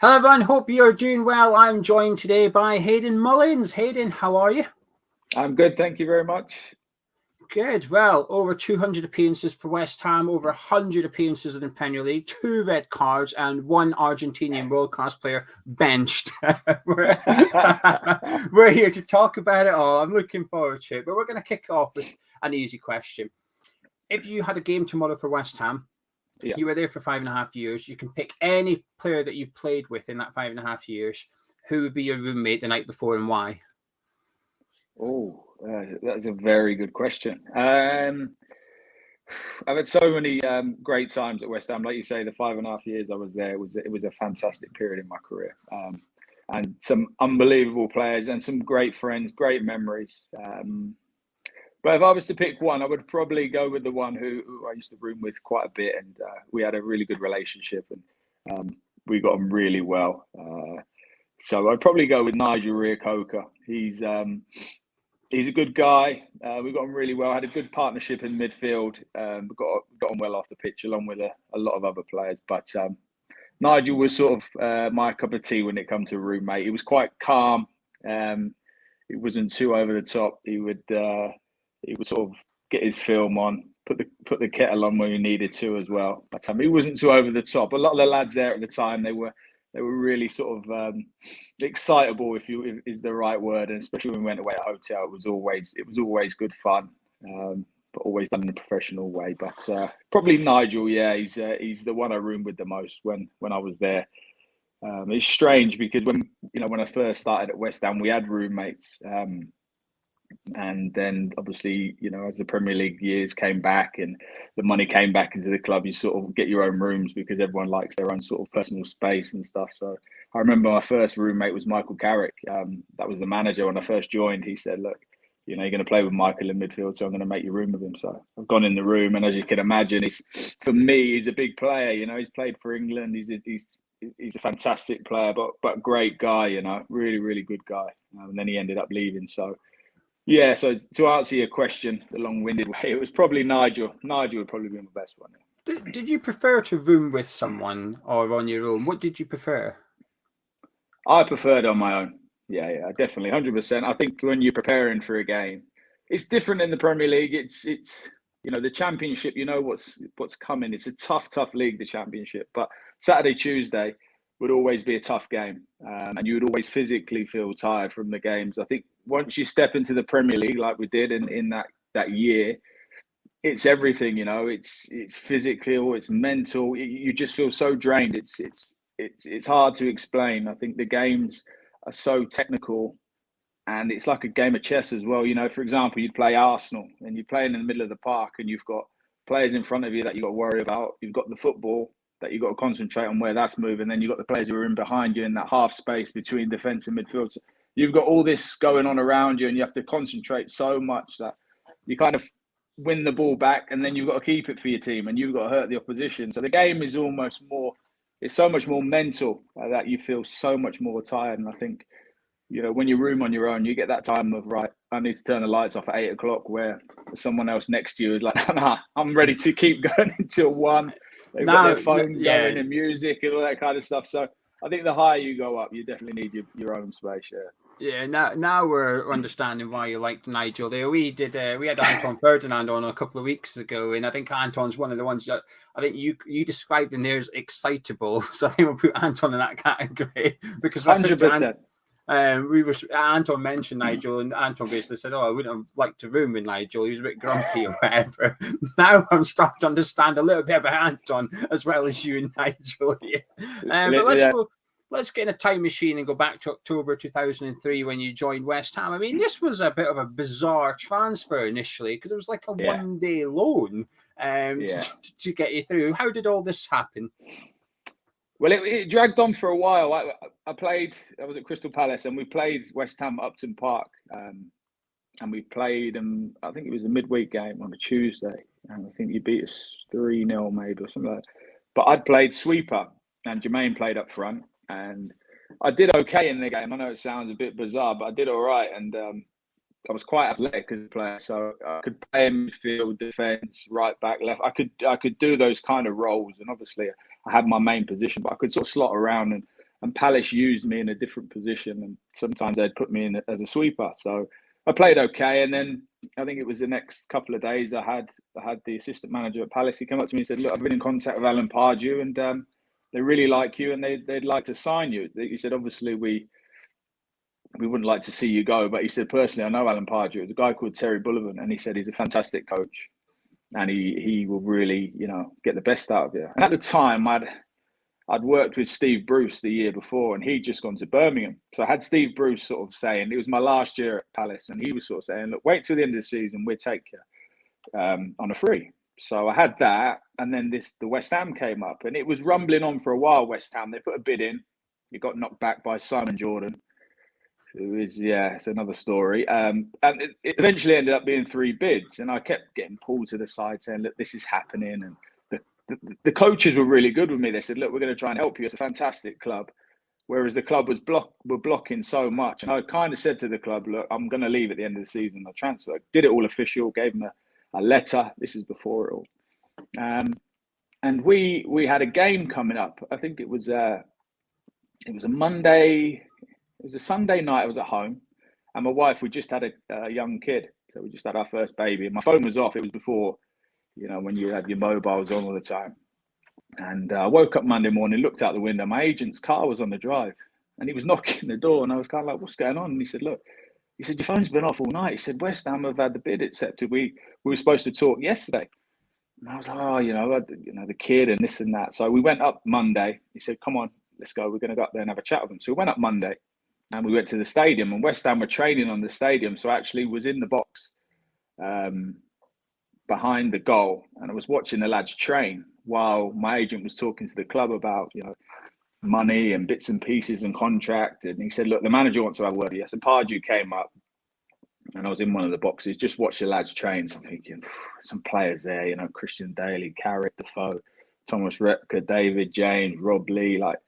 Hello everyone, hope you're doing well. I'm joined today by Hayden Mullins. Hayden, how are you? I'm good, thank you very much. Good. Well, over 200 appearances for West Ham, over 100 appearances in the Premier League, 2 red cards, and 1 Argentinian world-class player benched. We're here to talk about it all. I'm looking forward to it, but we're going to kick off with an easy question. If you had a game tomorrow for West Ham, you were there for 5.5 years, you can pick any player that you've played with in that 5.5 years. Who would be your roommate the night before and why? Oh, that's a very good question. I've had so many great times at West Ham. Like you say, the 5.5 years I was there, it was a fantastic period in my career. And some unbelievable players and some great friends, great memories. But if I was to pick one, I would probably go with the one who I used to room with quite a bit, and we had a really good relationship, and we got on really well. So I'd probably go with Nigel Reo-Coker. He's a good guy. We got on really well. Had a good partnership in midfield. We got on well off the pitch, along with a lot of other players. But Nigel was sort of my cup of tea when it come to a roommate. He was quite calm. He wasn't too over the top. He would sort of get his film on, put the kettle on when he needed to as well. But he wasn't too over the top. A lot of the lads there at the time, they were really sort of excitable, if is the right word, and especially when we went away at a hotel, it was always good fun, but always done in a professional way. But probably Nigel, yeah, he's the one I roomed with the most when I was there. It's strange because when I first started at West Ham, we had roommates. And then obviously, as the Premier League years came back and the money came back into the club, you sort of get your own rooms because everyone likes their own sort of personal space and stuff. So I remember my first roommate was Michael Carrick. That was the manager when I first joined. He said, look, you're going to play with Michael in midfield, so I'm going to make you room with him. So I've gone in the room, and as you can imagine, for me, he's a big player. He's played for England. He's a fantastic player, but great guy, really, really good guy. And then he ended up leaving. So yeah, so to answer your question the long-winded way, it was probably Nigel. Nigel would probably be my best one. Did you prefer to room with someone or on your own? What did you prefer? I preferred on my own. Yeah, definitely, 100%. I think when you're preparing for a game, it's different in the Premier League. It's the Championship. What's coming. It's a tough league, the Championship. But Saturday, Tuesday would always be a tough game, and you would always physically feel tired from the games. I think once you step into the Premier League, like we did in that year, it's everything. It's physical, it's mental. You just feel so drained. It's hard to explain. I think the games are so technical, and it's like a game of chess as well. For example, you'd play Arsenal, and you're playing in the middle of the park, and you've got players in front of you that you've got to worry about. You've got the football that you've got to concentrate on where that's moving. Then you've got the players who are in behind you in that half space between defence and midfield. So you've got all this going on around you, and you have to concentrate so much that you kind of win the ball back, and then you've got to keep it for your team, and you've got to hurt the opposition. So the game is almost more, it's so much more mental that you feel so much more tired. And I think, when you room on your own, you get that time of, right, I need to turn the lights off at 8 o'clock, where someone else next to you is like, nah, I'm ready to keep going until 1. They've got their phone going and music and all that kind of stuff. So I think the higher you go up, you definitely need your own space. Yeah, now we're understanding why you liked Nigel there. We had Anton Ferdinand on a couple of weeks ago, and I think Anton's one of the ones that I think you described him there as excitable. So I think we'll put Anton in that category because 100%. Anton mentioned Nigel, and Anton basically said, "Oh, I wouldn't have liked to room with Nigel. He was a bit grumpy or whatever." Now I'm starting to understand a little bit about Anton as well as you and Nigel here. But let's get in a time machine and go back to October 2003 when you joined West Ham. I mean, this was a bit of a bizarre transfer initially because it was like a one-day loan to get you through. How did all this happen? Well, it dragged on for a while. I was at Crystal Palace, and we played West Ham at Upton Park. And we played them, I think it was a midweek game on a Tuesday. And I think you beat us 3-0 maybe or something like that. But I'd played sweeper, and Jermaine played up front. And I did okay in the game. I know it sounds a bit bizarre, but I did all right. And I was quite athletic as a player, so I could play in midfield, defence, right back, left. I could do those kind of roles, and obviously I had my main position, but I could sort of slot around And Palace used me in a different position, and sometimes they'd put me in as a sweeper. So I played okay, and then I think it was the next couple of days I had the assistant manager at Palace. He came up to me and said, "Look, I've been in contact with Alan Pardew, and they really like you, and they'd like to sign you." He said, "Obviously, we wouldn't like to see you go, but he said, personally, I know Alan Pardew. There's a guy called Terry Bullivan, and he said he's a fantastic coach, and he will really, get the best out of you." And at the time, I'd worked with Steve Bruce the year before, and he'd just gone to Birmingham. So I had Steve Bruce sort of saying, it was my last year at Palace, and he was sort of saying, "Look, wait till the end of the season, we'll take you on a free." So I had that, and then the West Ham came up, and it was rumbling on for a while, West Ham. They put a bid in. It got knocked back by Simon Jordan, who is, it's another story. And it eventually ended up being 3 bids, and I kept getting pulled to the side saying, "Look, this is happening." And the coaches were really good with me. They said, "Look, we're going to try and help you. It's a fantastic club." Whereas the club were blocking so much. And I kind of said to the club, "Look, I'm going to leave at the end of the season. I'll transfer." Did it all official, gave them a letter. This is before it all. And we had a game coming up. I think it was a Monday. It was a Sunday night. I was at home. And my wife, we just had a young kid. So we just had our first baby. And my phone was off. It was before, when you have your mobiles on all the time. And I woke up Monday morning, looked out the window. My agent's car was on the drive, and he was knocking the door. And I was kind of like, "What's going on?" And he said, "Look," he said, "your phone's been off all night." He said, "West Ham have had the bid accepted. We were supposed to talk yesterday." And I was like, the kid and this and that. So we went up Monday. He said, "Come on, let's go. We're going to go up there and have a chat with them." So we went up Monday, and we went to the stadium. And West Ham were training on the stadium, so I actually was in the box behind the goal, and I was watching the lads train while my agent was talking to the club about, money and bits and pieces and contract. And he said, "Look, the manager wants to have a word with you." So Pardew came up, and I was in one of the boxes, just watch the lads train. So I'm thinking, some players there, Christian Daly, Carrick, Defoe, Thomas Repka, David James, Rob Lee, like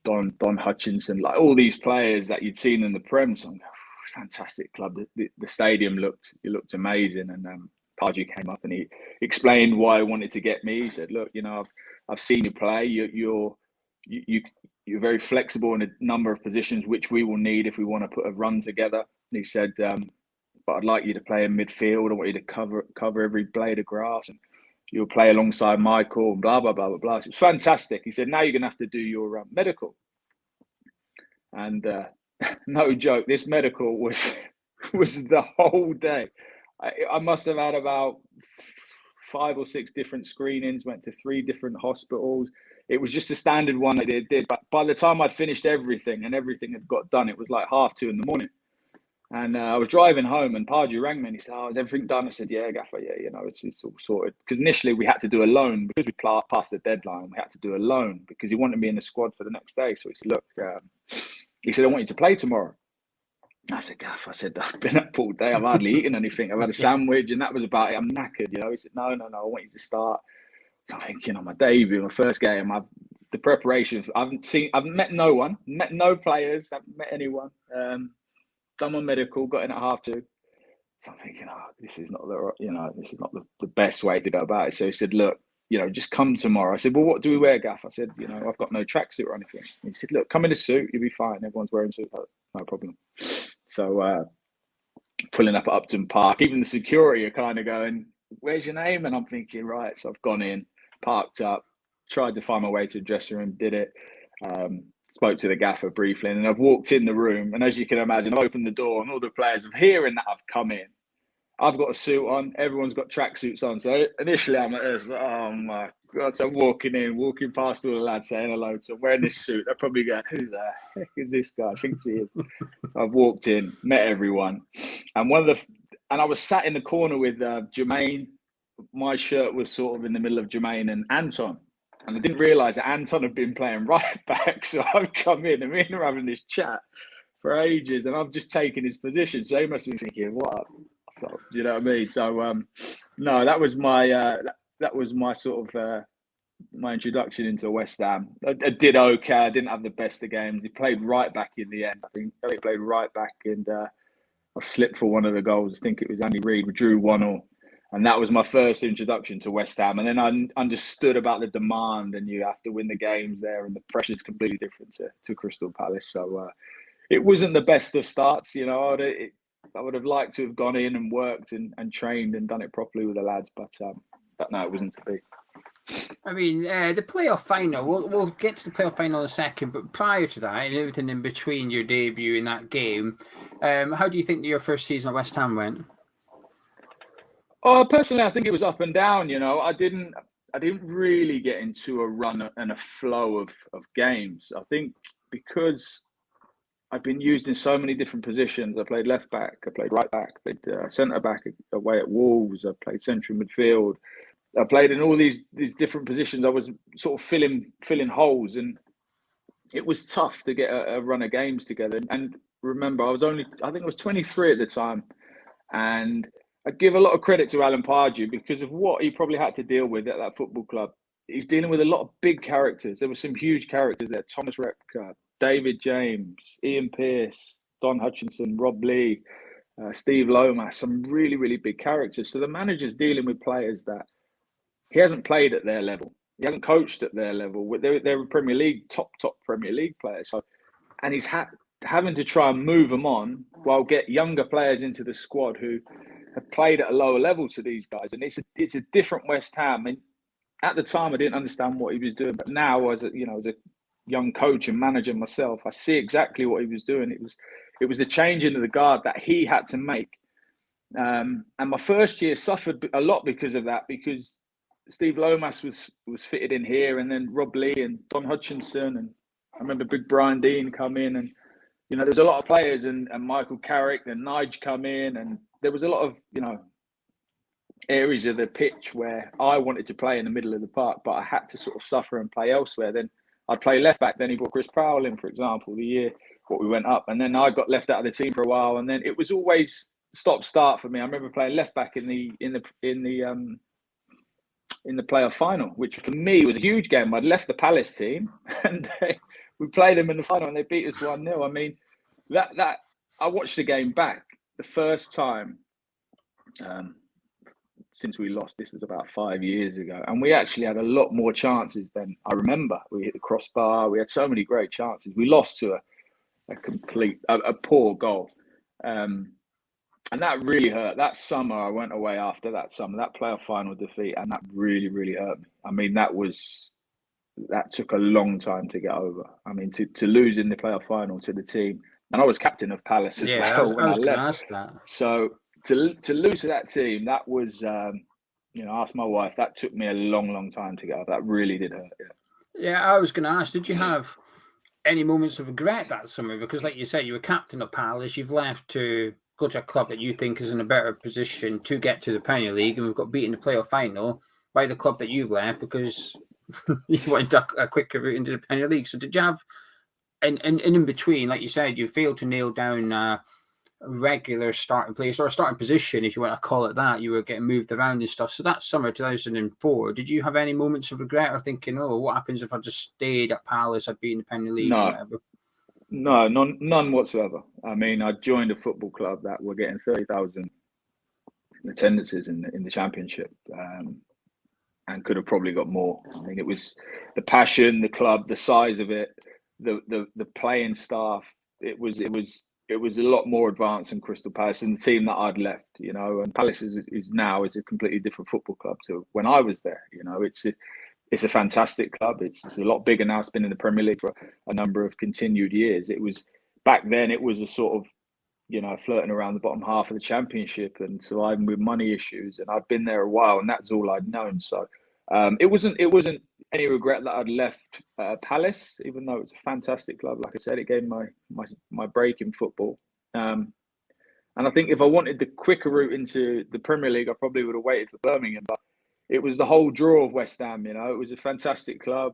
Don Hutchinson, like all these players that you'd seen in the Prem. So I'm going, fantastic club. The stadium looked amazing. And Pardew came up and he explained why he wanted to get me. He said, "Look, I've seen you play. You're very flexible in a number of positions, which we will need if we want to put a run together." He said, "But I'd like you to play in midfield. I want you to cover every blade of grass, and you'll play alongside Michael, and blah, blah, blah, blah, blah." It's fantastic. He said, "Now you're going to have to do your medical." And no joke, this medical was the whole day. I must have had about 5 or 6 different screenings, went to 3 different hospitals. It was just a standard one that they did. But by the time I'd finished everything and everything had got done, it was like 2:30 in the morning. And I was driving home, and Pardew rang me and he said, "Oh, is everything done?" I said, "Yeah, Gaffer, yeah, it's all sorted." Because initially we had to do a loan because we passed the deadline. We had to do a loan because he wanted me in the squad for the next day. So he said, "Look," he said, "I want you to play tomorrow." I said, "Gaff," I said, "I've been up all day. I've hardly eaten anything. I've had a sandwich, and that was about it. I'm knackered." He said, No, I want you to start." So I'm thinking, on my debut, my first game, the preparation. I've met no one, met no players, haven't met anyone. Done my medical, got in at 2:30. So I'm thinking, this is not the best way to go about it. So he said, "Look, just come tomorrow." I said, "Well, what do we wear, Gaff?" I said, "I've got no tracksuit or anything." And he said, "Look, come in a suit, you'll be fine. Everyone's wearing suits, no problem." So pulling up at Upton Park, even the security are kind of going, "Where's your name?" And I'm thinking, right. So I've gone in, parked up, tried to find my way to the dressing room, did it. Spoke to the gaffer briefly, and I've walked in the room, and as you can imagine, I've opened the door, and all the players are hearing that I've come in. I've got a suit on, everyone's got tracksuits on. So initially I'm at this, oh my God. So I'm walking past all the lads saying hello. So I'm wearing this suit. They're probably going, "Who the heck is this guy?" I think he is. So I've walked in, met everyone. And I was sat in the corner with Jermaine. My shirt was sort of in the middle of Jermaine and Anton. And I didn't realise that Anton had been playing right back. So I've come in and me and him are having this chat for ages. And I've just taken his position. So he must be thinking, what? So, you know what I mean? So, no, that was my sort of my introduction into West Ham. I did okay. I didn't have the best of games. He played right back in the end. I think he played right back, and I slipped for one of the goals. I think it was Andy Reid. We drew 1-1. And that was my first introduction to West Ham. And then I understood about the demand, and you have to win the games there, and the pressure's completely different to Crystal Palace. So it wasn't the best of starts, you know. I would have liked to have gone in and worked and trained and done it properly with the lads, but no, it wasn't to be. I mean, the playoff final, we'll get to the playoff final in a second, but prior to that and everything in between your debut in that game, how do you think your first season at West Ham went? Oh, personally, I think it was up and down, you know. I didn't really get into a run and a flow of games. I think because I've been used in so many different positions. I played left back, I played right back, I played centre back away at Wolves, I played central midfield. I played in all these different positions. I was sort of filling holes, and it was tough to get a run of games together. And remember, I think I was 23 at the time, and I give a lot of credit to Alan Pardew because of what he probably had to deal with at that football club. He's dealing with a lot of big characters. There were some huge characters there: Thomas Repka, David James, Ian Pearce, Don Hutchinson, Rob Lee, Steve Lomas. Some really, really big characters. So the manager's dealing with players that he hasn't played at their level. He hasn't coached at their level. They're Premier League, top Premier League players. So, and he's having to try and move them on while get younger players into the squad who have played at a lower level to these guys. And it's a different West Ham. And at the time, I didn't understand what he was doing. But now, as a young coach and manager myself, I see exactly what he was doing. It was the change into the guard that he had to make. And my first year suffered a lot because of that, because Steve Lomas was fitted in here, and then Rob Lee and Don Hutchinson, and I remember Big Brian Dean come in, and there was a lot of players, and Michael Carrick and Nige come in, and there was a lot of areas of the pitch where I wanted to play in the middle of the park, but I had to sort of suffer and play elsewhere. Then I'd play left back. Then he brought Chris Powell in, for example, the year what we went up, and then I got left out of the team for a while, and then it was always stop-start for me. I remember playing left back in the playoff final, which for me was a huge game. I'd left the Palace team, and we played them in the final, and they beat us 1-0. I mean, that I watched the game back the first time since we lost. This was about 5 years ago, and we actually had a lot more chances than I remember. We hit the crossbar. We had so many great chances. We lost to a poor goal. And that really hurt. That summer, I went away after that summer, that playoff final defeat, and that really, really hurt me. I mean, that took a long time to get over. I mean, to lose in the playoff final to the team, and I was captain of Palace as well when I left. Ask that. So to lose to that team, that was, ask my wife, that took me a long, long time to get over. That really did hurt. Yeah, I was going to ask, did you have any moments of regret that summer? Because like you said, you were captain of Palace, you've left to go to a club that you think is in a better position to get to the Premier League, and we've got beaten in the playoff final by the club that you've left because you went a quicker route into the Premier League. So did you have, and in between, like you said, you failed to nail down a regular starting place or a starting position, if you want to call it that. You were getting moved around and stuff. So that summer 2004, did you have any moments of regret or thinking, oh, what happens if I just stayed at Palace, I'd be in the Premier League or whatever? No, none whatsoever. I mean, I joined a football club that were getting 30,000 attendances in the Championship, and could have probably got more. I mean, it was the passion, the club, the size of it, the playing staff. It was a lot more advanced than Crystal Palace and the team that I'd left. And Palace is now a completely different football club to when I was there. It's a fantastic club. It's a lot bigger now. It's been in the Premier League for a number of continued years. It was back then. It was a sort of, flirting around the bottom half of the Championship and surviving with money issues. And I'd been there a while, and that's all I'd known. So it wasn't any regret that I'd left Palace, even though it's a fantastic club. Like I said, it gave my break in football. And I think if I wanted the quicker route into the Premier League, I probably would have waited for Birmingham. But it was the whole draw of West Ham, It was a fantastic club,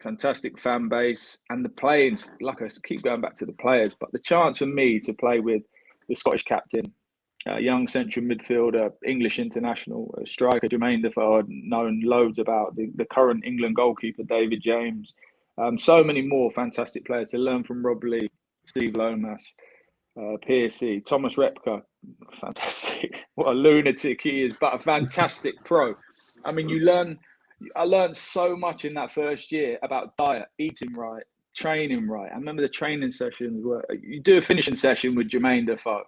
fantastic fan base, and the playing, like I keep going back to the players, but the chance for me to play with the Scottish captain, young central midfielder, English international, striker Jermaine Defoe, I'd known loads about, the current England goalkeeper David James, so many more fantastic players to learn from Rob Lee, Steve Lomas. Piercy, Thomas Repka, fantastic. What a lunatic he is, but a fantastic pro. I mean, I learned so much in that first year about diet, eating right, training right. I remember the training sessions where you do a finishing session with Jermaine Defoe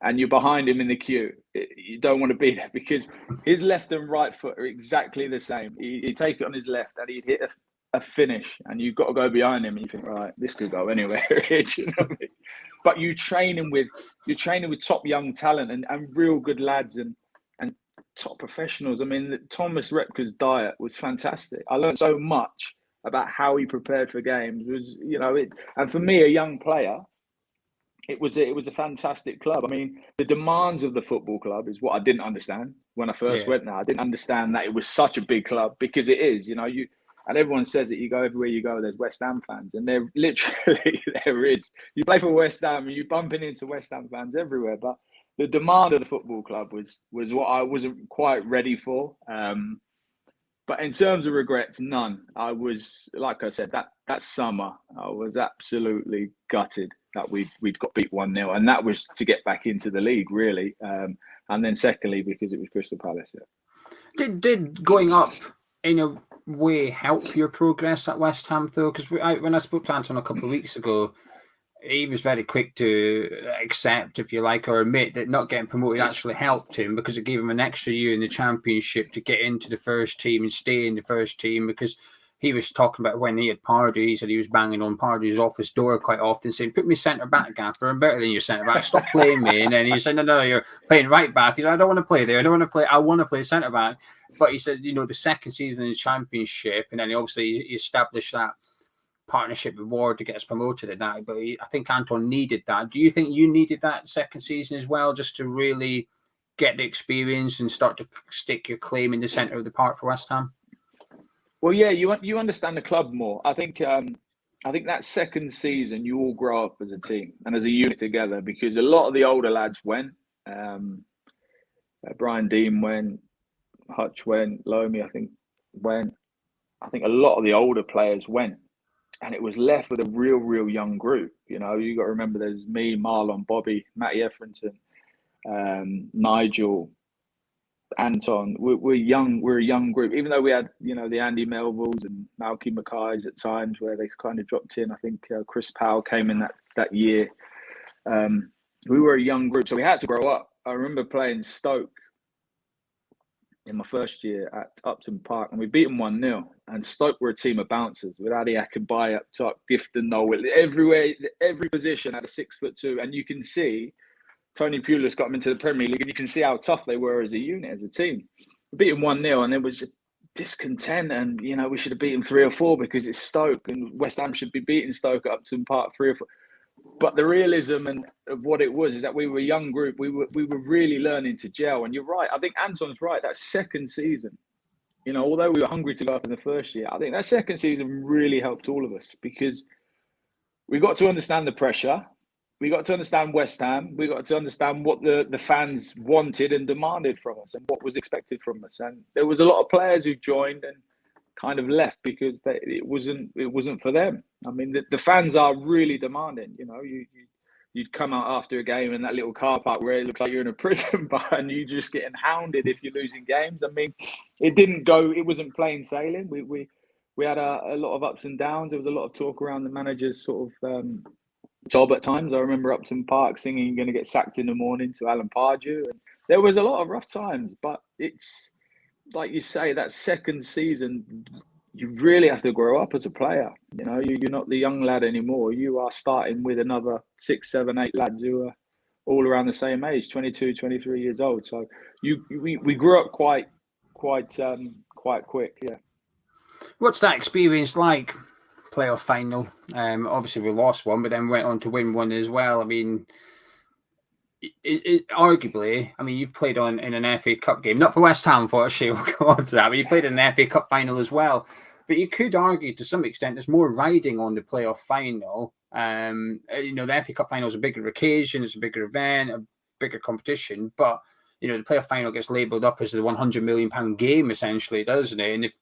and you're behind him in the queue. You don't want to be there because his left and right foot are exactly the same. He'd take it on his left and he'd hit a finish, and you've got to go behind him and you think, right, this could go anywhere. Do you know what I mean? But you're training with top young talent and real good lads and top professionals. I mean, Thomas Repka's diet was fantastic. I learned so much about how he prepared for games. And for me, a young player, it was a fantastic club. I mean, the demands of the football club is what I didn't understand when I first went there. I didn't understand that it was such a big club, because it is. And everyone says it. You go everywhere you go, there's West Ham fans, and there literally there is. You play for West Ham, and you're bumping into West Ham fans everywhere. But the demand of the football club was what I wasn't quite ready for. But in terms of regrets, none. I was, like I said, that summer, I was absolutely gutted that we'd got beat 1-0, and that was to get back into the league, really. And then secondly, because it was Crystal Palace. Yeah. Did going up in a way help your progress at West Ham, though? Because when I spoke to Anton a couple of weeks ago, he was very quick to accept, if you like, or admit that not getting promoted actually helped him, because it gave him an extra year in the Championship to get into the first team and stay in the first team. Because he was talking about when he had Pardew, he said he was banging on Pardew's office door quite often, saying, "Put me centre back, Gaffer. I'm better than your centre back. Stop playing me." And then he said, "No, you're playing right back." He said, "I don't want to play there. I want to play centre back." But he said, the second season in the Championship, and then he established that partnership with Ward to get us promoted at that. But I think Anton needed that. Do you think you needed that second season as well, just to really get the experience and start to stick your claim in the centre of the park for West Ham? Well, yeah, you understand the club more. I think that second season you all grow up as a team and as a unit together, because a lot of the older lads went. Brian Dean went, Hutch went, Lomi I think went. I think a lot of the older players went, and it was left with a real young group. You got to remember, there's me, Marlon, Bobby, Matty Etherington, Nigel, Anton. We're young. We're a young group, even though we had the Andy Melvilles and Malky Mackays at times where they kind of dropped in. I think Chris Powell came in that year. We were a young group, so we had to grow up. I remember playing Stoke in my first year at Upton Park, and we beat them 1-0. And Stoke were a team of bouncers with Adi Akabai up top, Gifton, Noel, everywhere, every position had a 6'2", and you can see Tony Pulis got them into the Premier League, and you can see how tough they were as a unit, as a team. We beat them 1-0, and there was discontent, and we should have beaten 3 or 4 because it's Stoke, and West Ham should be beating Stoke at Upton Park 3 or 4. But the realism of what it was is that we were a young group. We were really learning to gel. And you're right. I think Anton's right. That second season, although we were hungry to go up in the first year, I think that second season really helped all of us, because we got to understand the pressure. We got to understand West Ham. We got to understand what the fans wanted and demanded from us, and what was expected from us. And there was a lot of players who joined and kind of left because it wasn't for them. I mean, the fans are really demanding. You'd come out after a game in that little car park where it looks like you're in a prison bar, and you're just getting hounded if you're losing games. I mean, it wasn't plain sailing. We had a lot of ups and downs. There was a lot of talk around the manager's sort of job at times. I remember Upton Park singing "You're going to get sacked in the morning" to Alan Pardew, and there was a lot of rough times. But it's like you say, that second season, you really have to grow up as a player. You're not the young lad anymore. You are starting with another 6, 7, 8 lads who are all around the same age, 22, 23 years old. So we grew up quite quick. Yeah. What's that experience like? Playoff final. Obviously we lost one, but then went on to win one as well. I mean, arguably, you've played in an FA Cup game, not for West Ham, unfortunately, we'll go on to that, but you played in an FA Cup final as well. But you could argue to some extent there's more riding on the playoff final. The FA Cup final is a bigger occasion, it's a bigger event, a bigger competition, but the playoff final gets labelled up as the £100 million game, essentially, doesn't it? And if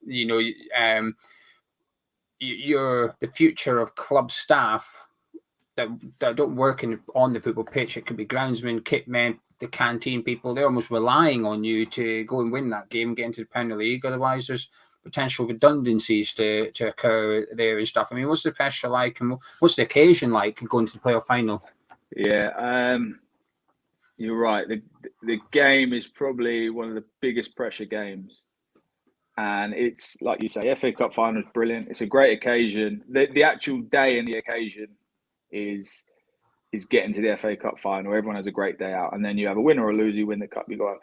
you're the future of club staff that don't work on the football pitch. It could be groundsmen, kit men, the canteen people. They're almost relying on you to go and win that game, get into the Premier League. Otherwise, there's potential redundancies to occur there and stuff. I mean, what's the pressure like, and what's the occasion like going to the playoff final? Yeah, you're right. The game is probably one of the biggest pressure games. And it's, like you say, FA Cup final is brilliant. It's a great occasion. The actual day and the occasion is getting to the FA Cup final. Everyone has a great day out. And then you have a win or a lose, you win the cup, you go out.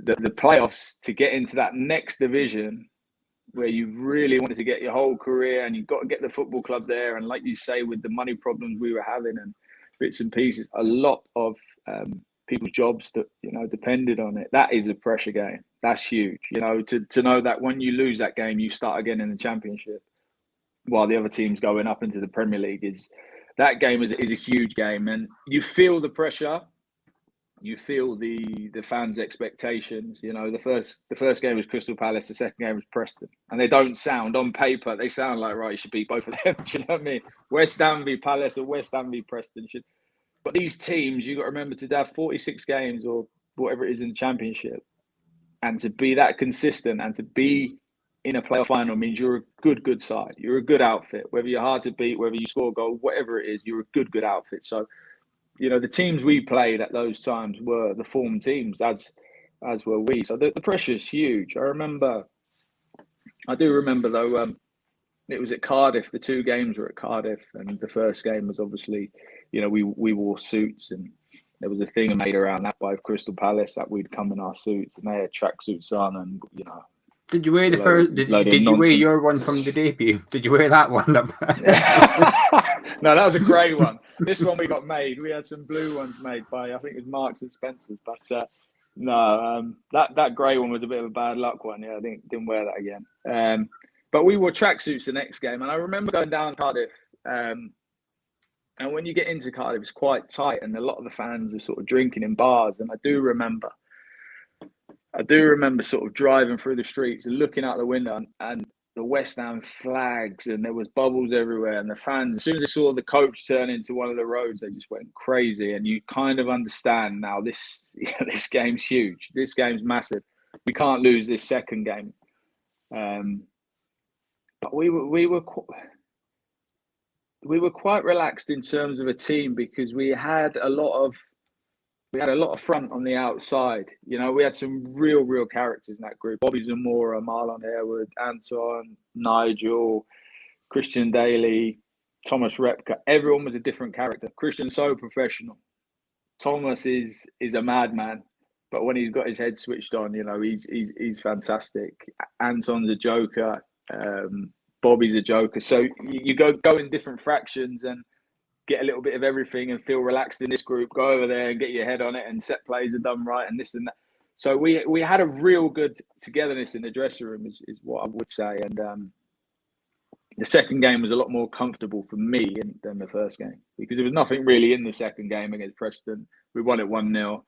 The playoffs, to get into that next division where you really wanted to get your whole career, and you've got to get the football club there. And like you say, with the money problems we were having and bits and pieces, a lot of people's jobs that, depended on it. That is a pressure game. That's huge. To know that when you lose that game, you start again in the Championship while the other team's going up into the Premier League is a huge game. And you feel the pressure. You feel the fans' expectations. The first game was Crystal Palace, the second game was Preston. And they don't sound, on paper, they sound like, right, you should beat both of them. Do you know what I mean? West Ham v Palace or West Ham v Preston should. But these teams, you got to remember, to have 46 games or whatever it is in the Championship, and to be that consistent and to be in a playoff final means you're a good side. You're a good outfit. Whether you're hard to beat, whether you score a goal, whatever it is, you're a good outfit. So, the teams we played at those times were the form teams, as were we. So the pressure is huge. I do remember though, it was at Cardiff. The two games were at Cardiff, and the first game was obviously, we wore suits, and there was a thing made around that by Crystal Palace that we'd come in our suits, and they had tracksuits on, and Did you wear the first? Did you wear your one from the debut? Did you wear that one? No, that was a grey one. This one we got made. We had some blue ones made by, I think it was Marks and Spencer's, but no, that grey one was a bit of a bad luck one. Yeah, I didn't wear that again. But we wore tracksuits the next game, and I remember going down Cardiff. And when you get into Cardiff, it's quite tight, and a lot of the fans are sort of drinking in bars. And I do remember sort of driving through the streets and looking out the window, and the West Ham flags, and there was bubbles everywhere. And the fans, as soon as they saw the coach turn into one of the roads, they just went crazy. And you kind of understand now, this game's huge. This game's massive. We can't lose this second game. But we were quite relaxed in terms of a team, because we had a lot of front on the outside. We had some real characters in that group. Bobby Zamora, Marlon Harewood, Anton, Nigel, Christian Daly, Thomas Repka. Everyone was a different character. Christian's so professional. Thomas is a madman, but when he's got his head switched on, he's fantastic. Anton's a joker. Bobby's a joker. So you go in different fractions and get a little bit of everything and feel relaxed in this group. Go over there and get your head on it, and set plays are done right, and this and that. So we had a real good togetherness in the dressing room, is what I would say. And the second game was a lot more comfortable for me than the first game, because there was nothing really in the second game against Preston. We won it 1-0.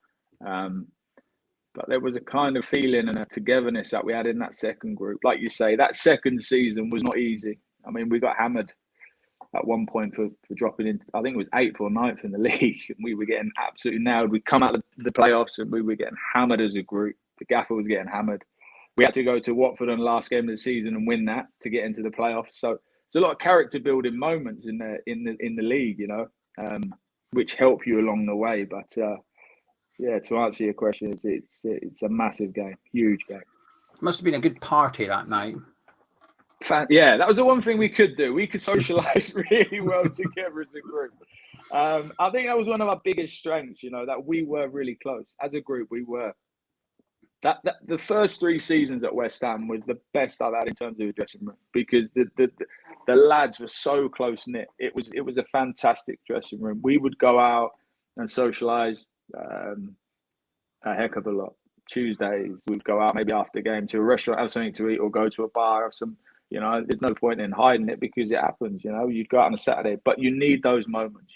But there was a kind of feeling and a togetherness that we had in that second group. Like you say, that second season was not easy. I mean, we got hammered at one point for dropping in. I think it was 8th or 9th in the league. And we were getting absolutely nailed. We'd come out of the playoffs and we were getting hammered as a group. The gaffer was getting hammered. We had to go to Watford on the last game of the season and win that to get into the playoffs. So there's a lot of character building moments in the league, which help you along the way. But yeah, to answer your question, it's a massive game, huge game. It must have been a good party that night. Yeah, that was the one thing we could do. We could socialise really well together as a group. I think that was one of our biggest strengths, that we were really close. As a group, we were. That the first 3 seasons at West Ham was the best I've had in terms of the dressing room, because the lads were so close-knit. It was a fantastic dressing room. We would go out and socialise a heck of a lot. Tuesdays, we'd go out maybe after the game to a restaurant, have something to eat, or go to a bar, have some, there's no point in hiding it, because it happens, you'd go out on a Saturday, but you need those moments.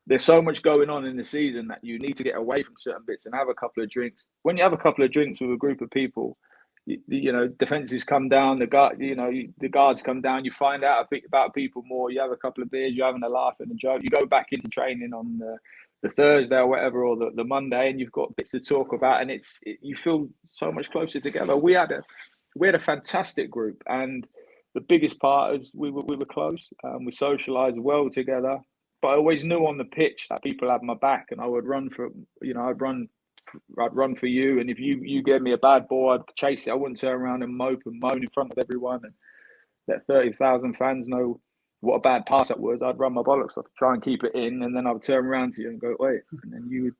There's so much going on in the season that you need to get away from certain bits and have a couple of drinks. When you have a couple of drinks with a group of people, defenses come down, the guards come down. You find out a bit about people more. You have a couple of beers, you're having a laugh and a joke. You go back into training on the Thursday or whatever, or the Monday, and you've got bits to talk about, and you feel so much closer together. We had a fantastic group, and the biggest part is we were close. We socialised well together, but I always knew on the pitch that people had my back, and I would run for I'd run for you, and if you gave me a bad ball, I'd chase it. I wouldn't turn around and mope and moan in front of everyone and let 30,000 fans know what a bad pass that was. I'd run my bollocks off, try and keep it in, and then I would turn around to you and go, wait. And then you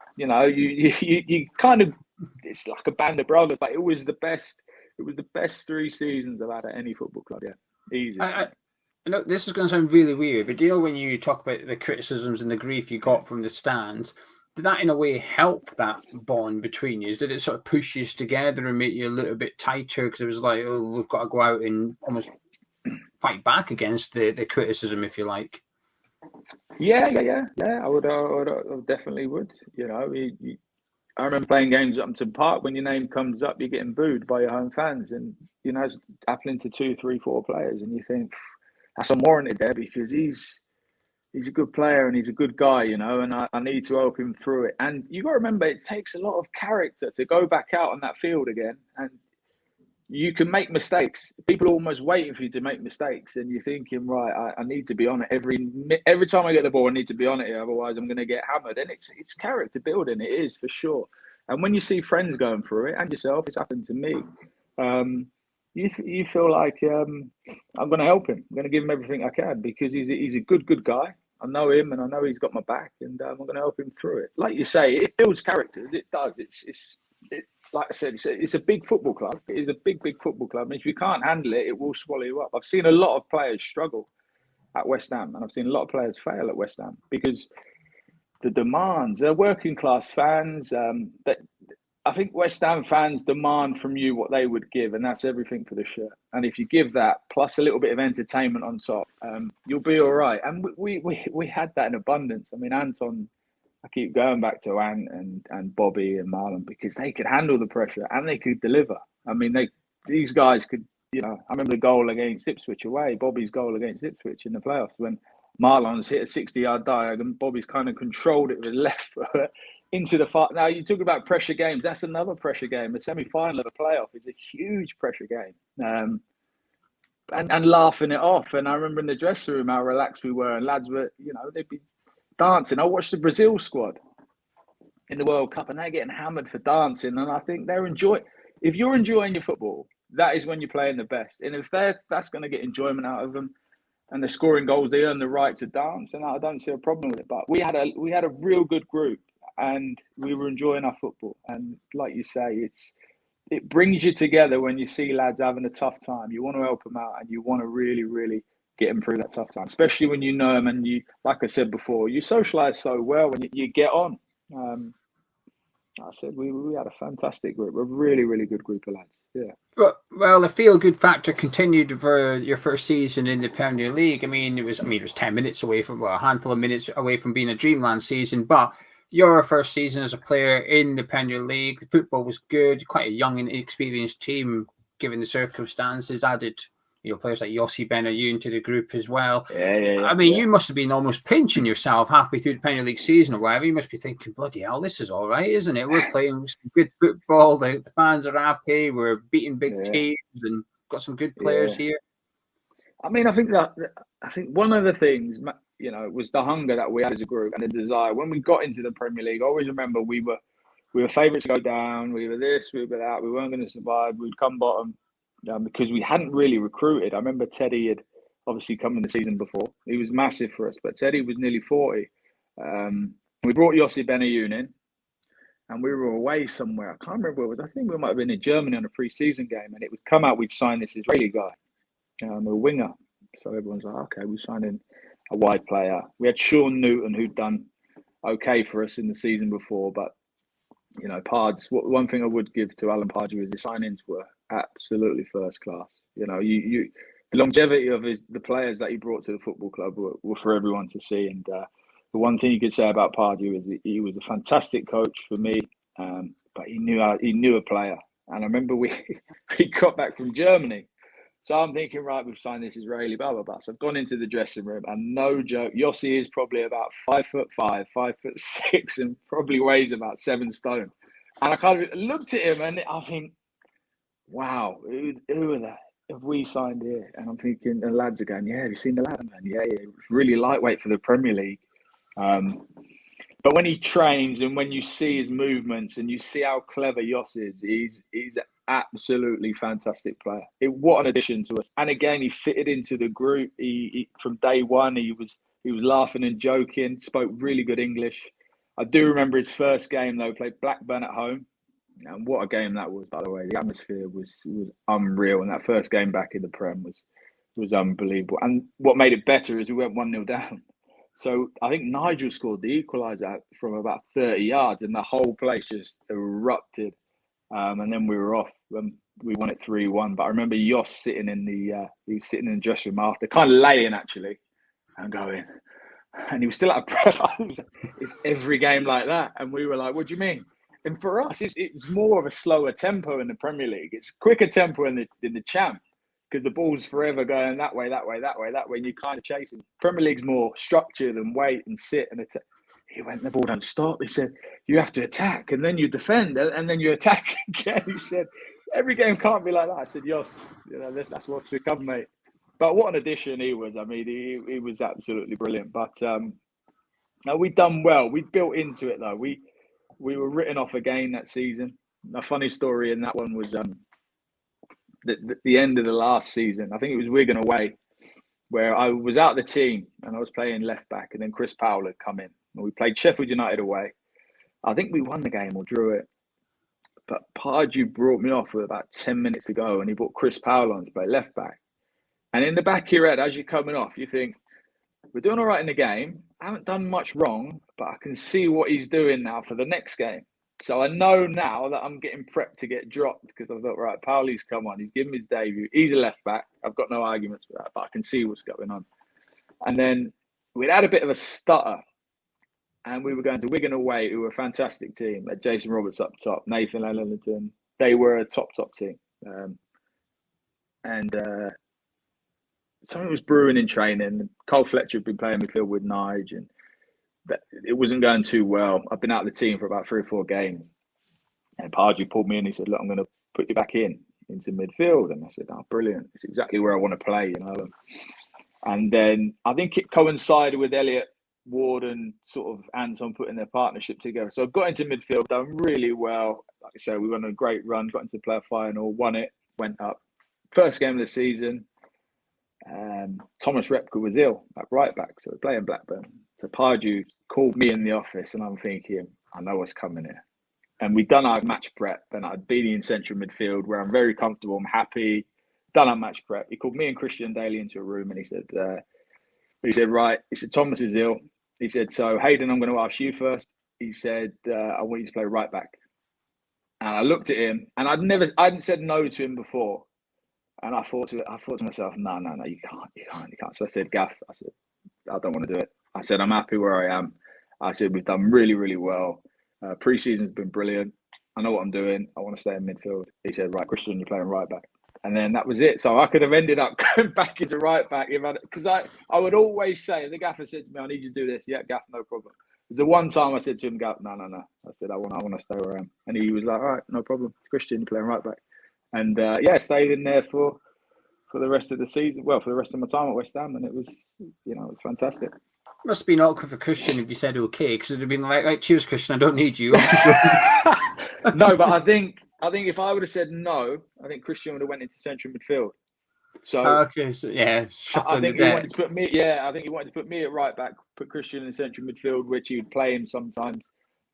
kind of, it's like a band of brothers. But it was the best 3 seasons I've had at any football club. Yeah, easy. I know this is going to sound really weird, but do you know when you talk about the criticisms and the grief you got from the stands, did that in a way help that bond between you? Did it sort of push you together and make you a little bit tighter? Because it was like, oh, we've got to go out and almost fight back against the criticism, if you like. Yeah. I would definitely would. I remember playing games at Upton Park. When your name comes up, you're getting booed by your home fans, and it's happening to 2, 3, 4 players, and you think that's unwarranted there because he's a good player and he's a good guy, and I need to help him through it. And you got to remember, it takes a lot of character to go back out on that field again, and you can make mistakes. People are almost waiting for you to make mistakes, and you're thinking, right, I need to be on it every time I get the ball. I need to be on it here, otherwise I'm going to get hammered. And it's character building. It is, for sure. And when you see friends going through it, and yourself, it's happened to me. You feel like I'm going to help him. I'm going to give him everything I can because he's a good guy. I know him, and I know he's got my back, and I'm going to help him through it. Like you say, it builds characters. It does. It's like I said, it's a big football club. It is a big football club. And if you can't handle it, it will swallow you up. I've seen a lot of players struggle at West Ham, and I've seen a lot of players fail at West Ham because the demands. They're working class fans. That I think West Ham fans demand from you what they would give, and that's everything for the shirt. And if you give that plus a little bit of entertainment on top, you'll be all right. And we had that in abundance. I mean, Anton, I keep going back to Ant and Bobby and Marlon because they could handle the pressure and they could deliver. I mean, these guys could. I remember the goal against Ipswich away, Bobby's goal against Ipswich in the playoffs when Marlon's hit a 60-yard dive and Bobby's kind of controlled it with his left foot into the far. Now, you talk about pressure games. That's another pressure game. A semi-final of a playoff is a huge pressure game. And laughing it off. And I remember in the dressing room how relaxed we were, and lads were, they'd be dancing. I watched the Brazil squad in the World Cup, and they're getting hammered for dancing. And I think if you're enjoying your football, that is when you're playing the best. And if that's going to get enjoyment out of them, and they're scoring goals, they earn the right to dance, and I don't see a problem with it. But we had a real good group, and we were enjoying our football. And like you say, it brings you together when you see lads having a tough time. You want to help them out, and you want to really, really get them through that tough time, especially when you know them. And you, like I said before, you socialise so well when you get on. I said we had a fantastic group, a really, really good group of lads. Yeah. Well, the feel-good factor continued for your first season in the Premier League. It was 10 minutes away from, a handful of minutes away from being a dreamland season. But your first season as a player in the Premier League, the football was good. Quite a young and inexperienced team, given the circumstances. Added, players like Yossi Benayoun to the group as well. Yeah. You must have been almost pinching yourself halfway through the Premier League season or whatever. You must be thinking, bloody hell, this is all right, isn't it? We're playing some good football. The fans are happy. We're beating big teams and got some good players here. I think one of the things, was the hunger that we had as a group and the desire. When we got into the Premier League, I always remember we were favourites to go down. We were this, we were that. We weren't going to survive. We'd come bottom. Because we hadn't really recruited. I remember Teddy had obviously come in the season before. He was massive for us, but Teddy was nearly 40. We brought Yossi Benayoun in, and we were away somewhere. I can't remember where it was. I think we might have been in Germany on a pre-season game, and it would come out, we'd sign this Israeli guy, a winger. So everyone's like, okay, we signed in a wide player. We had Sean Newton, who'd done okay for us in the season before, but, Pards, one thing I would give to Alan Pardew is his signings were absolutely first class. The longevity of the players that he brought to the football club were for everyone to see. And the one thing you could say about Pardew is he was a fantastic coach for me, but he knew a player. And I remember we got back from Germany. So I'm thinking, right, we've signed this Israeli, blah, blah, blah. So I've gone into the dressing room, and no joke, Yossi is probably about 5'5", 5'6", and probably weighs about 7 stone. And I kind of looked at him, and I think, wow, who are that? Have we signed here? And I'm thinking, the lads are going, yeah, have you seen the lad, man? Yeah, it's really lightweight for the Premier League. But when he trains and when you see his movements and you see how clever Yoss is, he's an absolutely fantastic player. What an addition to us! And again, he fitted into the group. He from day one, he was laughing and joking. Spoke really good English. I do remember his first game though. Played Blackburn at home, and what a game that was! By the way, the atmosphere was unreal, and that first game back in the Prem was unbelievable. And what made it better is we went 1-0 down. So I think Nigel scored the equaliser from about 30 yards, and the whole place just erupted. And then we were off. We won it 3-1. But I remember Yoss sitting in the dressing room after, kind of laying actually, and going. And he was still out of breath. It's every game like that, and we were like, "What do you mean?" And for us, it's more of a slower tempo in the Premier League. It's quicker tempo in the Champ. Because the ball's forever going that way, and you kind of chasing. Premier League's more structured and wait and sit and attack. He went, the ball don't stop. He said, you have to attack and then you defend and then you attack again. He said, every game can't be like that. I said, Yoss, that's what's to come, mate. But what an addition he was. I mean, he was absolutely brilliant. But no, we've done well. We built into it though. We were written off again that season. A funny story in that one was the end of the last season. I think it was Wigan away, where I was out of the team and I was playing left back, and then Chris Powell had come in. And we played Sheffield United away. I think we won the game or drew it. But Pardew brought me off with about 10 minutes to go, and he brought Chris Powell on to play left back. And in the back of your head, as you're coming off, you think, we're doing all right in the game. I haven't done much wrong, but I can see what he's doing now for the next game. So I know now that I'm getting prepped to get dropped, because I thought, right, Powley's come on. He's given his debut. He's a left back. I've got no arguments with that, but I can see what's going on. And then we'd had a bit of a stutter, and we were going to Wigan away, who were a fantastic team. Jason Roberts up top, Nathan Ellington. They were a top team. Something was brewing in training. Cole Fletcher had been playing midfield with Nige, and it wasn't going too well. I've been out of the team for about 3 or 4 games. And Pardew pulled me in. He said, look, I'm going to put you back into midfield. And I said, oh, brilliant. It's exactly where I want to play, you know. And then I think it coincided with Elliot Ward and sort of Anton putting their partnership together. So I got into midfield, done really well. Like I said, we went on a great run, got into the player final, won it, went up. First game of the season, Thomas Repka was ill at right back, so we're playing Blackburn. So Pardew called me in the office, and I'm thinking, I know what's coming here. And we'd done our match prep, and I'd been in central midfield where I'm very comfortable, I'm happy, done our match prep. He called me and Christian Daly into a room, and he said, right, he said, Thomas is ill. He said, so Hayden, I'm going to ask you first. He said, I want you to play right back. And I looked at him, and I hadn't said no to him before. And I thought to myself, no, you can't. So I said, Gaff, I don't want to do it. I said, I'm happy where I am. I said, we've done really, really well. Pre-season's been brilliant. I know what I'm doing. I want to stay in midfield. He said, right, Christian, you're playing right back. And then that was it. So I could have ended up going back into right back. Because I would always say, the Gaffer said to me, I need you to do this. Yeah, Gaff, no problem. There's the one time I said to him, Gaff, no. I said, I want to stay where I am. And he was like, all right, no problem. Christian, you're playing right back. And stayed in there for the rest of the season. Well, for the rest of my time at West Ham, and it was, it was fantastic. Must have been awkward for Christian if you said okay, because it'd have been like, cheers, Christian, I don't need you. No, but I think if I would have said no, I think Christian would have went into central midfield. So okay, so yeah, I think he wanted to put me. Yeah, I think he wanted to put me at right back, put Christian in central midfield, which he would play him sometimes.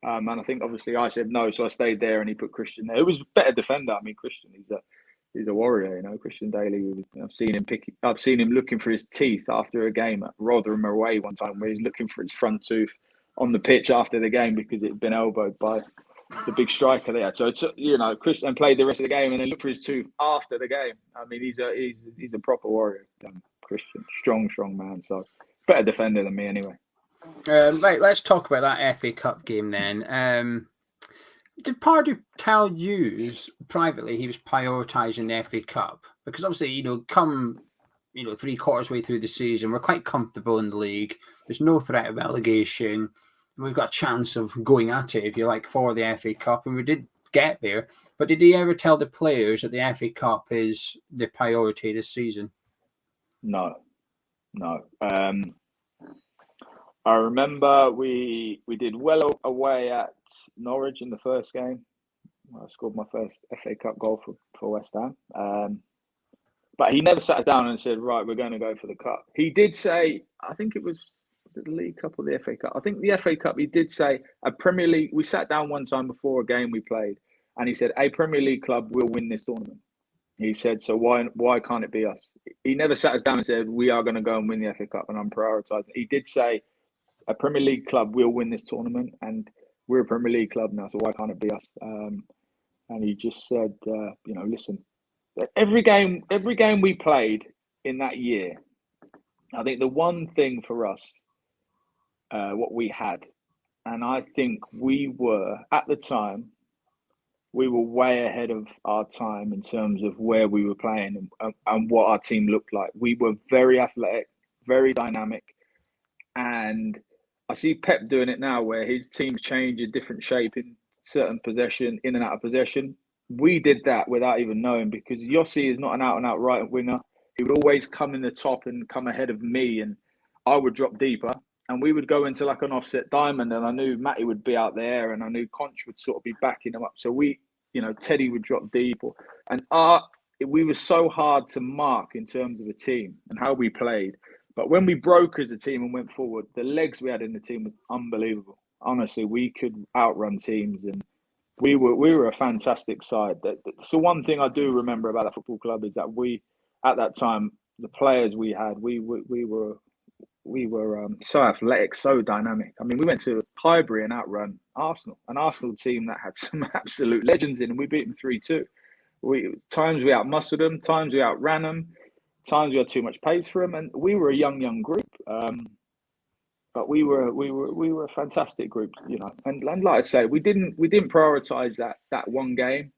And I think obviously I said no, so I stayed there, and he put Christian there. It was a better defender. I mean, Christian, he's a warrior, Christian Daly. I've seen him looking for his teeth after a game at Rotherham away one time, where he's looking for his front tooth on the pitch after the game because it had been elbowed by the big striker they had. So Christian played the rest of the game and then looked for his tooth after the game. I mean, he's a proper warrior, Christian, strong man. So better defender than me anyway. Right, let's talk about that FA Cup game then. Did Pardew tell you privately he was prioritising the FA Cup? Because obviously, come 3/4 way through the season, we're quite comfortable in the league. There's no threat of relegation. We've got a chance of going at it, if you like, for the FA Cup, and we did get there. But did he ever tell the players that the FA Cup is the priority this season? No. I remember we did well away at Norwich in the first game. I scored my first FA Cup goal for West Ham. But he never sat us down and said, right, we're going to go for the Cup. He did say, I think it was the League Cup or the FA Cup? I think the FA Cup, he did say, a Premier League, we sat down one time before a game we played, and he said, a Premier League club will win this tournament. He said, so why can't it be us? He never sat us down and said, we are going to go and win the FA Cup and I'm prioritising. He did say, a Premier League club will win this tournament and we're a Premier League club now, so why can't it be us? And he just said, listen, every game we played in that year, I think the one thing for us, what we had, and I think we were, at the time, we were way ahead of our time in terms of where we were playing and what our team looked like. We were very athletic, very dynamic, and I see Pep doing it now where his teams change a different shape in certain possession, in and out of possession. We did that without even knowing because Yossi is not an out-and-out right winger. He would always come in the top and come ahead of me and I would drop deeper and we would go into like an offset diamond and I knew Matty would be out there and I knew Conch would sort of be backing him up. So Teddy would drop deep we were so hard to mark in terms of a team and how we played. But when we broke as a team and went forward, the legs we had in the team was unbelievable. Honestly, we could outrun teams and we were a fantastic side. So one thing I do remember about that football club is that we, at that time, the players we had, we were so athletic, so dynamic. I mean, we went to Highbury and outrun Arsenal, an Arsenal team that had some absolute legends in, and we beat them 3-2. Times we outmuscled them, times we outran them. Times we had too much pace for them, and we were a young group. But we were a fantastic group, And like I say, we didn't prioritize that one game.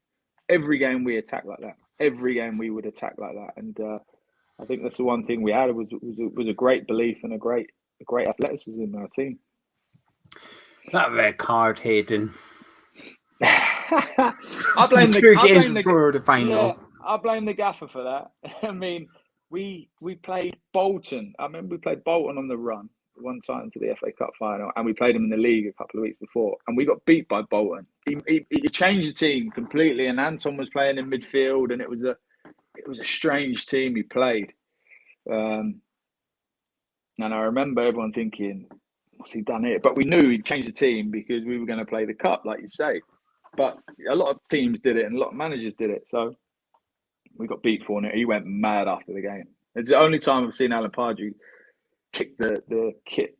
Every game we attacked like that. Every game we would attack like that, and I think that's the one thing we had was a great belief and a great athleticism in our team. That red card, Hayden. I blame the final. Yeah, I blame the gaffer for that. I mean. We played Bolton. I remember we played Bolton on the run one time to the FA Cup final, and we played them in the league a couple of weeks before, and we got beat by Bolton. He changed the team completely, and Anton was playing in midfield, and it was a strange team he played. And I remember everyone thinking, "What's he done here?" But we knew he'd changed the team because we were going to play the cup, like you say. But a lot of teams did it, and a lot of managers did it, so. We got beat 4-0. He went mad after the game. It's the only time I've seen Alan Pardew kick the kit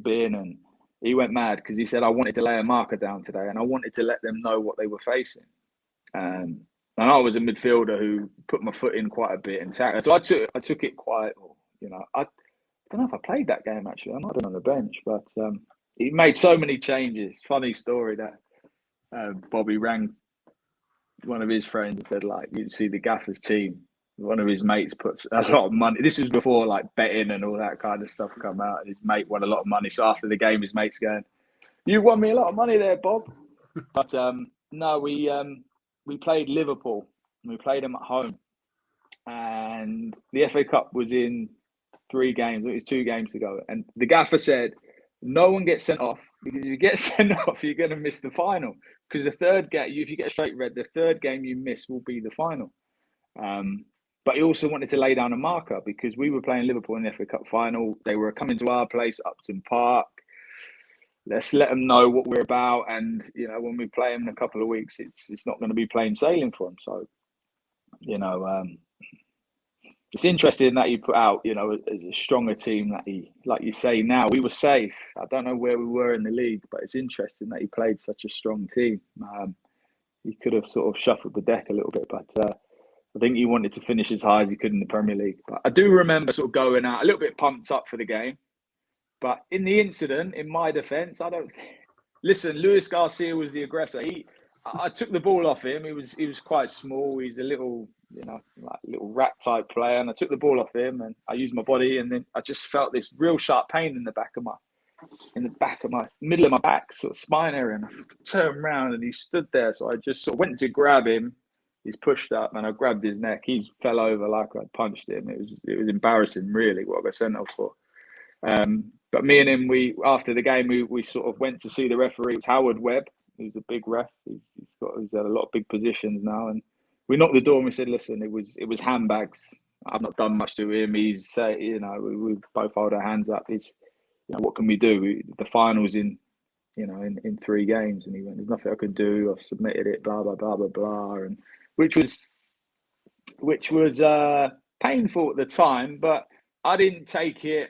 bin, and he went mad because he said, "I wanted to lay a marker down today, and I wanted to let them know what they were facing." And I was a midfielder who put my foot in quite a bit and tackled. So I took it quite. I don't know if I played that game actually. I might have been on the bench, but he made so many changes. Funny story that Bobby rang one of his friends and said, like, you see the gaffer's team, one of his mates puts a lot of money. This is before like betting and all that kind of stuff come out. His mate won a lot of money. So after the game, his mate's going, "You won me a lot of money there, Bob." But no, we played Liverpool and we played them at home. And the FA Cup was in 3 games. It was 2 games to go. And the gaffer said, no one gets sent off because if you get sent off, you're going to miss the final. Because the third game, if you get a straight red, the third game you miss will be the final. But he also wanted to lay down a marker because we were playing Liverpool in the FA Cup final. They were coming to our place, Upton Park. Let's let them know what we're about. And, when we play them in a couple of weeks, it's not going to be plain sailing for them. So, it's interesting that you put out, a stronger team that he, like you say now, we were safe. I don't know where we were in the league, but it's interesting that he played such a strong team. He could have sort of shuffled the deck a little bit, but I think he wanted to finish as high as he could in the Premier League. But I do remember sort of going out a little bit pumped up for the game. But in the incident, in my defence, listen, Luis Garcia was the aggressor. I took the ball off him. He was quite small. He's a little, like little rat type player. And I took the ball off him and I used my body. And then I just felt this real sharp pain in the back of my middle of my back, sort of spine area. And I turned around and he stood there. So I just sort of went to grab him. He's pushed up and I grabbed his neck. He fell over like I punched him. It was embarrassing, really, what I got sent off for. But me and him, after the game, we sort of went to see the referee. It's Howard Webb. He's a big ref. He's had a lot of big positions now. And we knocked the door and we said, listen, it was handbags. I've not done much to him. We both hold our hands up. It's, what can we do? The final's in 3 games. And he went, there's nothing I can do. I've submitted it, blah, blah, blah, blah, blah. And which was painful at the time, but I didn't take it.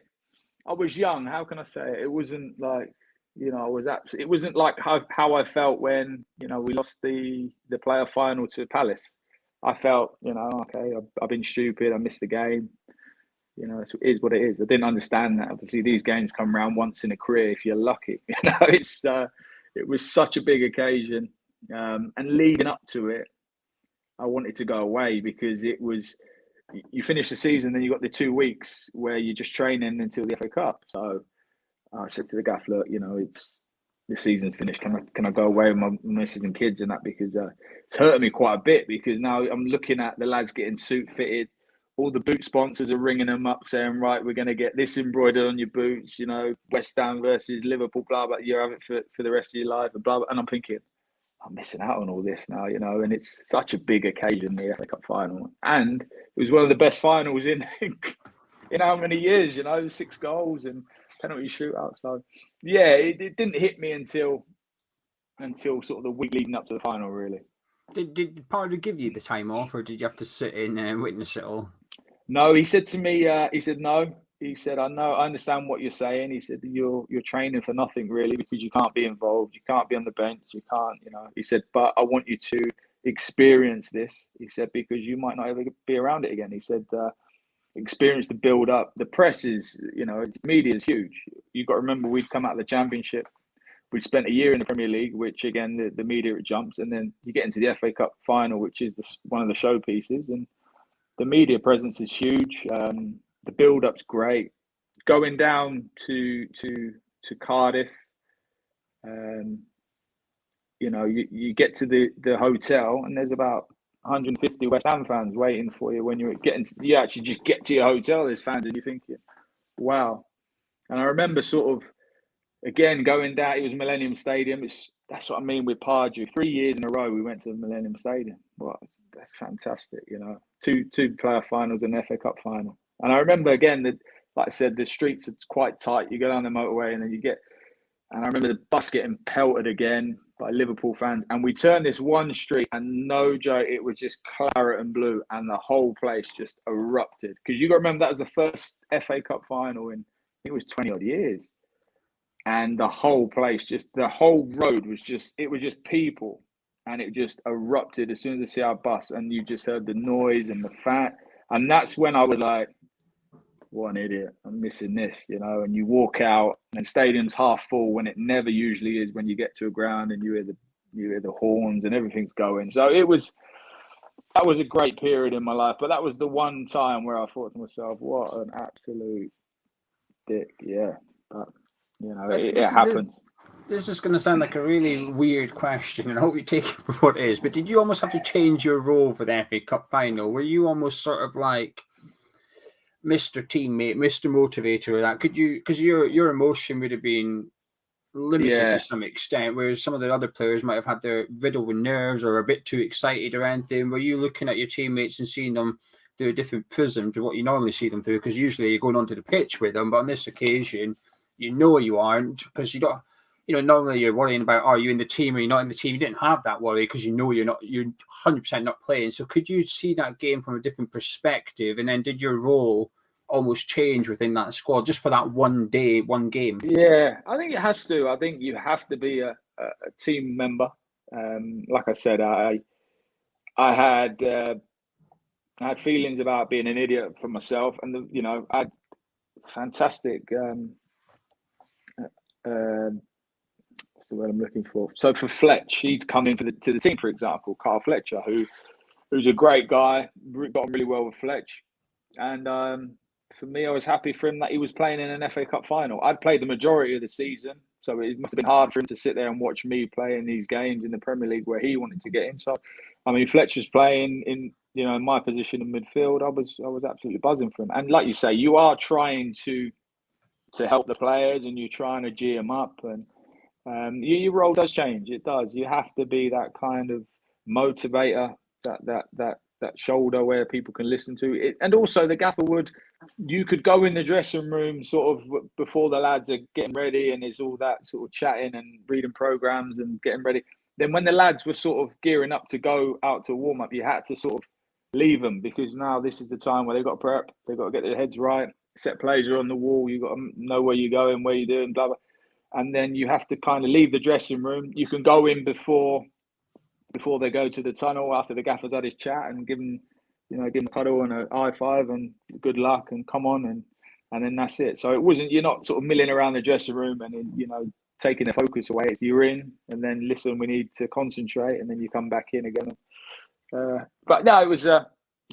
I was young. How can I say it? It wasn't like, it wasn't like how I felt when, we lost the playoff final to Palace. I felt, okay, I've been stupid. I missed the game. It is what it is. I didn't understand that. Obviously, these games come around once in a career if you're lucky. It was such a big occasion. And leading up to it, I wanted to go away because it was, you finish the season, then you got the 2 weeks where you're just training until the FA Cup. So I said to the gaff, look, it's the season's finished. Can I go away with my missus and kids and that? Because it's hurting me quite a bit because now I'm looking at the lads getting suit fitted. All the boot sponsors are ringing them up saying, right, we're going to get this embroidered on your boots, West Ham versus Liverpool, blah, blah, you have it for the rest of your life, and blah, blah. And I'm thinking, I'm missing out on all this now, and it's such a big occasion, the FA Cup final. And it was one of the best finals in how many years, 6 goals and penalty shootout. So, yeah, it didn't hit me until sort of the week leading up to the final, really. Did Pardew give you the time off, or did you have to sit in and witness it all? No, he said to me, he said, no. He said, I understand what you're saying. He said, you're training for nothing really because you can't be involved. You can't be on the bench. You can't, He said, but I want you to experience this. He said, because you might not ever be around it again. He said, experience the build up. The press is, media is huge. You've got to remember we'd come out of the Championship. We'd spent a year in the Premier League, which again, the media, it jumps. And then you get into the FA Cup final, which is one of the showpieces. And the media presence is huge. The build-up's great. Going down to Cardiff, you get to the hotel and there's about 150 West Ham fans waiting for you when you actually just get to your hotel. There's fans and you're thinking, wow. And I remember sort of, again, going down, it was Millennium Stadium. That's what I mean with Pardew. 3 years in a row we went to the Millennium Stadium. Well, that's fantastic, Two playoff finals and FA Cup final. And I remember again that, like I said, the streets are quite tight. You go down the motorway and then and I remember the bus getting pelted again by Liverpool fans. And we turned this one street and no joke, it was just claret and blue and the whole place just erupted. Because you got to remember that was the first FA Cup final in, I think it was 20 odd years. And the whole place, the whole road was just people. And it just erupted as soon as they see our bus, and you just heard the noise and the fan. And that's when I was like, what an idiot. I'm missing this, And you walk out and the stadium's half full when it never usually is when you get to a ground and you hear the horns and everything's going. So that was a great period in my life. But that was the one time where I thought to myself, what an absolute dick. Yeah. But, it happened. This is going to sound like a really weird question, and I hope you take it for what it is. But did you almost have to change your role for the FA Cup final? Were you almost sort of like Mr. Teammate, Mr. Motivator, or that? Could you? Because your emotion would have been limited to some extent, whereas some of the other players might have had their riddled with nerves or a bit too excited or anything. Were you looking at your teammates and seeing them through a different prism to what you normally see them through? Because usually you're going onto the pitch with them, but on this occasion, you aren't, because you don't. Normally you're worrying about, are you in the team or you're not in the team? You didn't have that worry because you're 100% not playing. So could you see that game from a different perspective? And then did your role almost change within that squad just for that one game? Yeah, I think it has to. I think you have to be a team member. Like I said, I had feelings about being an idiot for myself, and I had fantastic. what's the word I'm looking for? So for Fletch, he's come in to the team, for example, Carl Fletcher, who's a great guy, got on really well with Fletch. And for me, I was happy for him that he was playing in an FA Cup final. I'd played the majority of the season, so it must have been hard for him to sit there and watch me play in these games in the Premier League where he wanted to get in. So, I mean, Fletcher's playing in my position in midfield. I was absolutely buzzing for him. And like you say, you are trying to help the players and you're trying to G them up, and your role does change. It does. You have to be that kind of motivator, that shoulder where people can listen to it. And also the gaffer you could go in the dressing room sort of before the lads are getting ready and it's all that sort of chatting and reading programs and getting ready. Then when the lads were sort of gearing up to go out to warm up, you had to sort of leave them, because now this is the time where they've got to prep, they've got to get their heads right, set plays are on the wall, you've got to know where you're going, where you're doing, blah, blah. And then you have to kind of leave the dressing room. You can go in before they go to the tunnel after the gaffer's had his chat and give them a cuddle and a high five and good luck and come on, and then that's it. So you're not sort of milling around the dressing room and then, taking the focus away. You're in and then listen, we need to concentrate, and then you come back in again. But no, it was like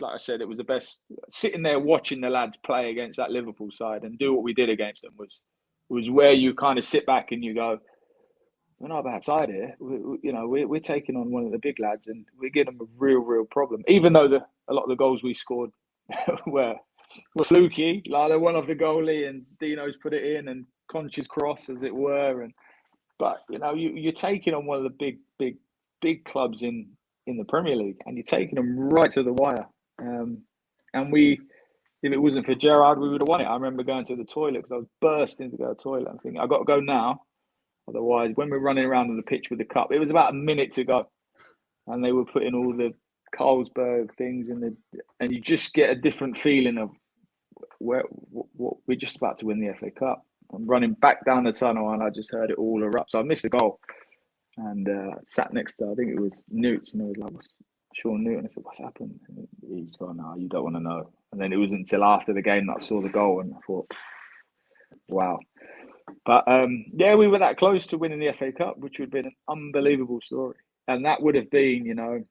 I said, it was the best. Sitting there watching the lads play against that Liverpool side and do what we did against them was where you kind of sit back and you go, we're not a bad side here. We're taking on one of the big lads and we're giving them a real problem. Even though a lot of the goals we scored were fluky, like the one off the goalie and Dino's put it in and Conch's cross, as it were. But you're taking on one of the big clubs in the Premier League, and you're taking them right to the wire. And if it wasn't for Gerrard, we would have won it. I remember going to the toilet because I was bursting to go to the toilet. I'm thinking, I've got to go now. Otherwise, when we're running around on the pitch with the cup, it was about a minute to go. And they were putting all the Carlsberg things and you just get a different feeling of what we're just about to win the FA Cup. I'm running back down the tunnel and I just heard it all erupt. So I missed the goal and sat next to, I think it was Newts, and I was like, Sean Newton. I said, what's happened? And he's gone, no, you don't want to know. And then it wasn't until after the game that I saw the goal and I thought, wow. But we were that close to winning the FA Cup, which would have been an unbelievable story. And that would have been,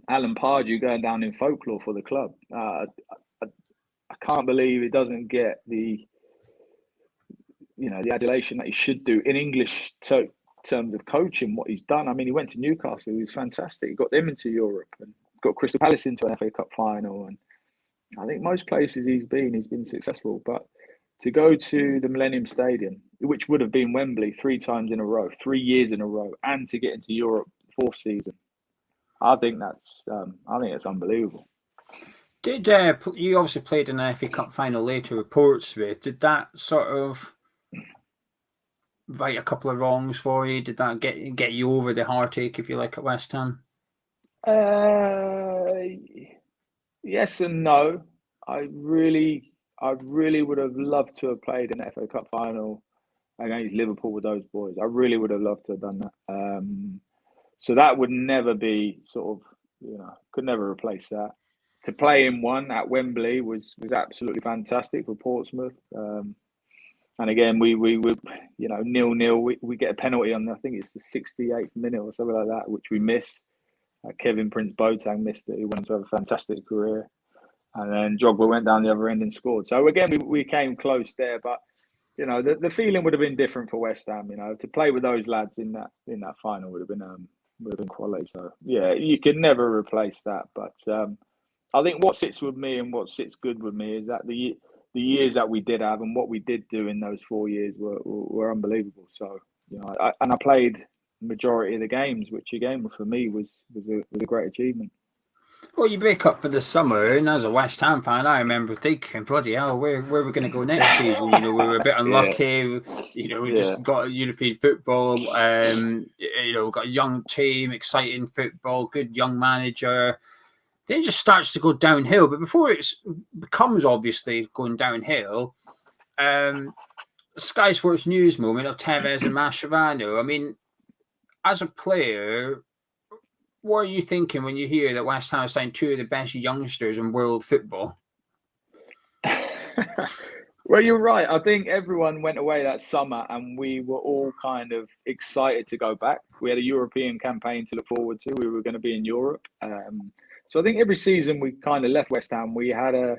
Alan Pardew going down in folklore for the club. I can't believe it doesn't get the adulation that he should do in English terms of coaching, what he's done. I mean, he went to Newcastle, he was fantastic. He got them into Europe and got Crystal Palace into an FA Cup final. And I think most places he's been successful. But to go to the Millennium Stadium, which would have been Wembley 3 times in a row, 3 years in a row, and to get into Europe 4th season, I think that's unbelievable. Did you obviously played in an FA Cup final later with Portsmouth? Did that sort of right a couple of wrongs for you? Did that get you over the heartache, if you like, at West Ham? Yes and no. I really would have loved to have played in the FA Cup final against Liverpool with those boys. I really would have loved to have done that. So that would never be could never replace that. To play in one at Wembley was absolutely fantastic for Portsmouth. And again, we 0-0. We get a penalty on, I think it's the 68th minute or something like that, which we miss. Kevin Prince Boateng missed it. He went to have a fantastic career. And then Drogba went down the other end and scored. So again, we came close there, but the feeling would have been different for West Ham. To play with those lads in that final would have been quality. So yeah, you can never replace that. But I think what sits with me and what sits good with me is that the years that we did have and what we did do in those 4 years were unbelievable. So I played the majority of the games, which again for me was a great achievement. Well, you break up for the summer, and as a West Ham fan, I remember thinking, bloody hell, where are we going to go next season? We were a bit unlucky. Yeah. We just got European football. Got a young team, exciting football, good young manager. Then it just starts to go downhill. But before it becomes obviously going downhill, Sky Sports News moment of Tevez and Mascherano. I mean, as a player, what are you thinking when you hear that West Ham signed 2 of the best youngsters in world football? Well, you're right. I think everyone went away that summer and we were all kind of excited to go back. We had a European campaign to look forward to. We were going to be in Europe. So I think every season we kind of left West Ham, we had a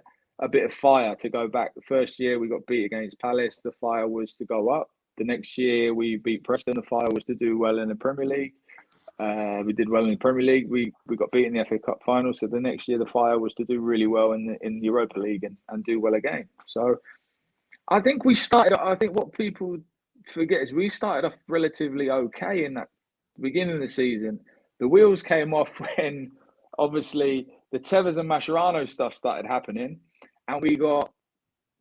bit of fire to go back. The first year we got beat against Palace. The fire was to go up. The next year we beat Preston. The fire was to do well in the Premier League. We did well in the Premier League. We got beat in the FA Cup final. So the next year the fire was to do really well in the Europa League and do well again. So I think what people forget is we started off relatively okay in that beginning of the season. The wheels came off when obviously the Tevez and Mascherano stuff started happening, and we got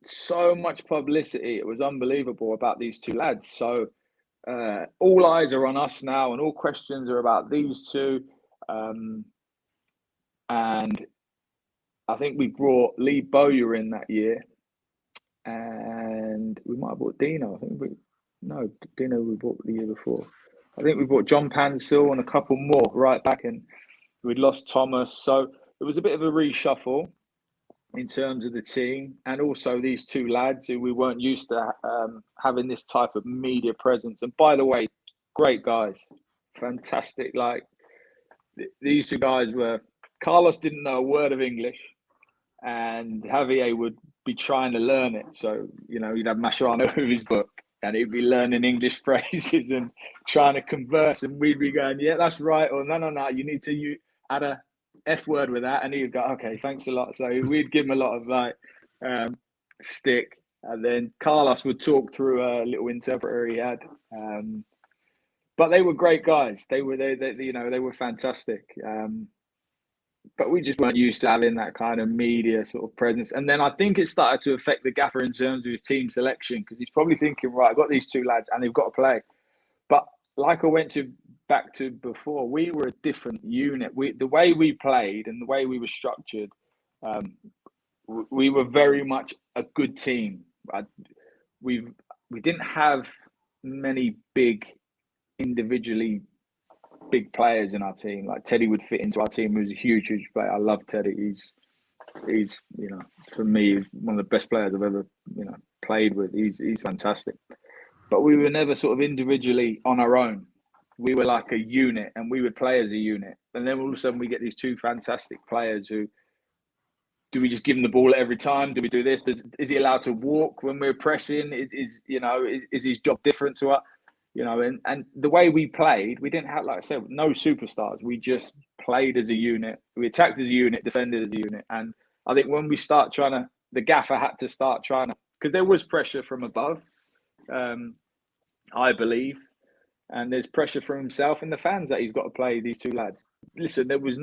so much publicity. It was unbelievable about these two lads. So all eyes are on us now, and all questions are about these two. And I think we brought Lee Bowyer in that year. And we might have bought Dino. Dino we bought the year before. I think we bought John Pansel and a couple more right back, and we'd lost Thomas. So it was a bit of a reshuffle in terms of the team, and also these two lads who we weren't used to having this type of media presence. And by the way, great guys, fantastic. Like these two guys were. Carlos didn't know a word of English, and Javier would be trying to learn it. So, you'd have Mascherano with his book and he'd be learning English phrases and trying to converse. And we'd be going, yeah, that's right. Or no, you need to add a F word with that. And he'd go, okay, thanks a lot. So we'd give him a lot of stick. And then Carlos would talk through a little interpreter he had. But they were great guys. They were fantastic. But we just weren't used to having that kind of media sort of presence. And then I think it started to affect the gaffer in terms of his team selection, because he's probably thinking, right, I've got these two lads and they've got to play. But like I went back to before, we were a different unit. The way we played and the way we were structured, we were very much a good team. We didn't have many individually big players in our team. Like Teddy would fit into our team. He was a huge player. I love Teddy. He's for me, one of the best players I've ever played with. He's fantastic. But we were never sort of individually on our own. We were like a unit, and we would play as a unit. And then all of a sudden we get these two fantastic players who, do we just give him the ball every time? Do we do this? Is he allowed to walk when we're pressing? Is his job different to us? And the way we played, we didn't have, like I said, no superstars. We just played as a unit. We attacked as a unit, defended as a unit. And I think when we start the gaffer had to start trying to, because there was pressure from above, I believe. And there's pressure from himself and the fans that he's got to play these two lads. Listen, there was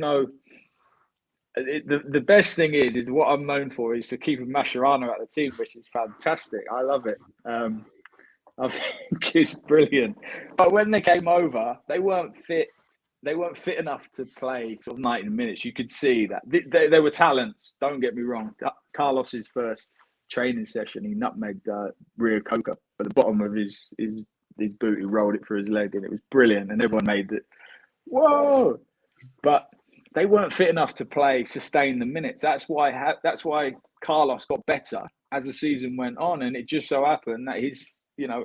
the best thing is what I'm known for is for keeping Mascherano at the team, which is fantastic. I love it. I think it's brilliant. But when they came over, they weren't fit. They weren't fit enough to play sort of 90 minutes. You could see that. They were talents. Don't get me wrong. Carlos's first training session, he nutmegged Rio Coca at the bottom of his boot. He rolled it through his leg, and it was brilliant. And everyone made it. Whoa! But they weren't fit enough to sustain the minutes. That's why Carlos got better as the season went on. And it just so happened that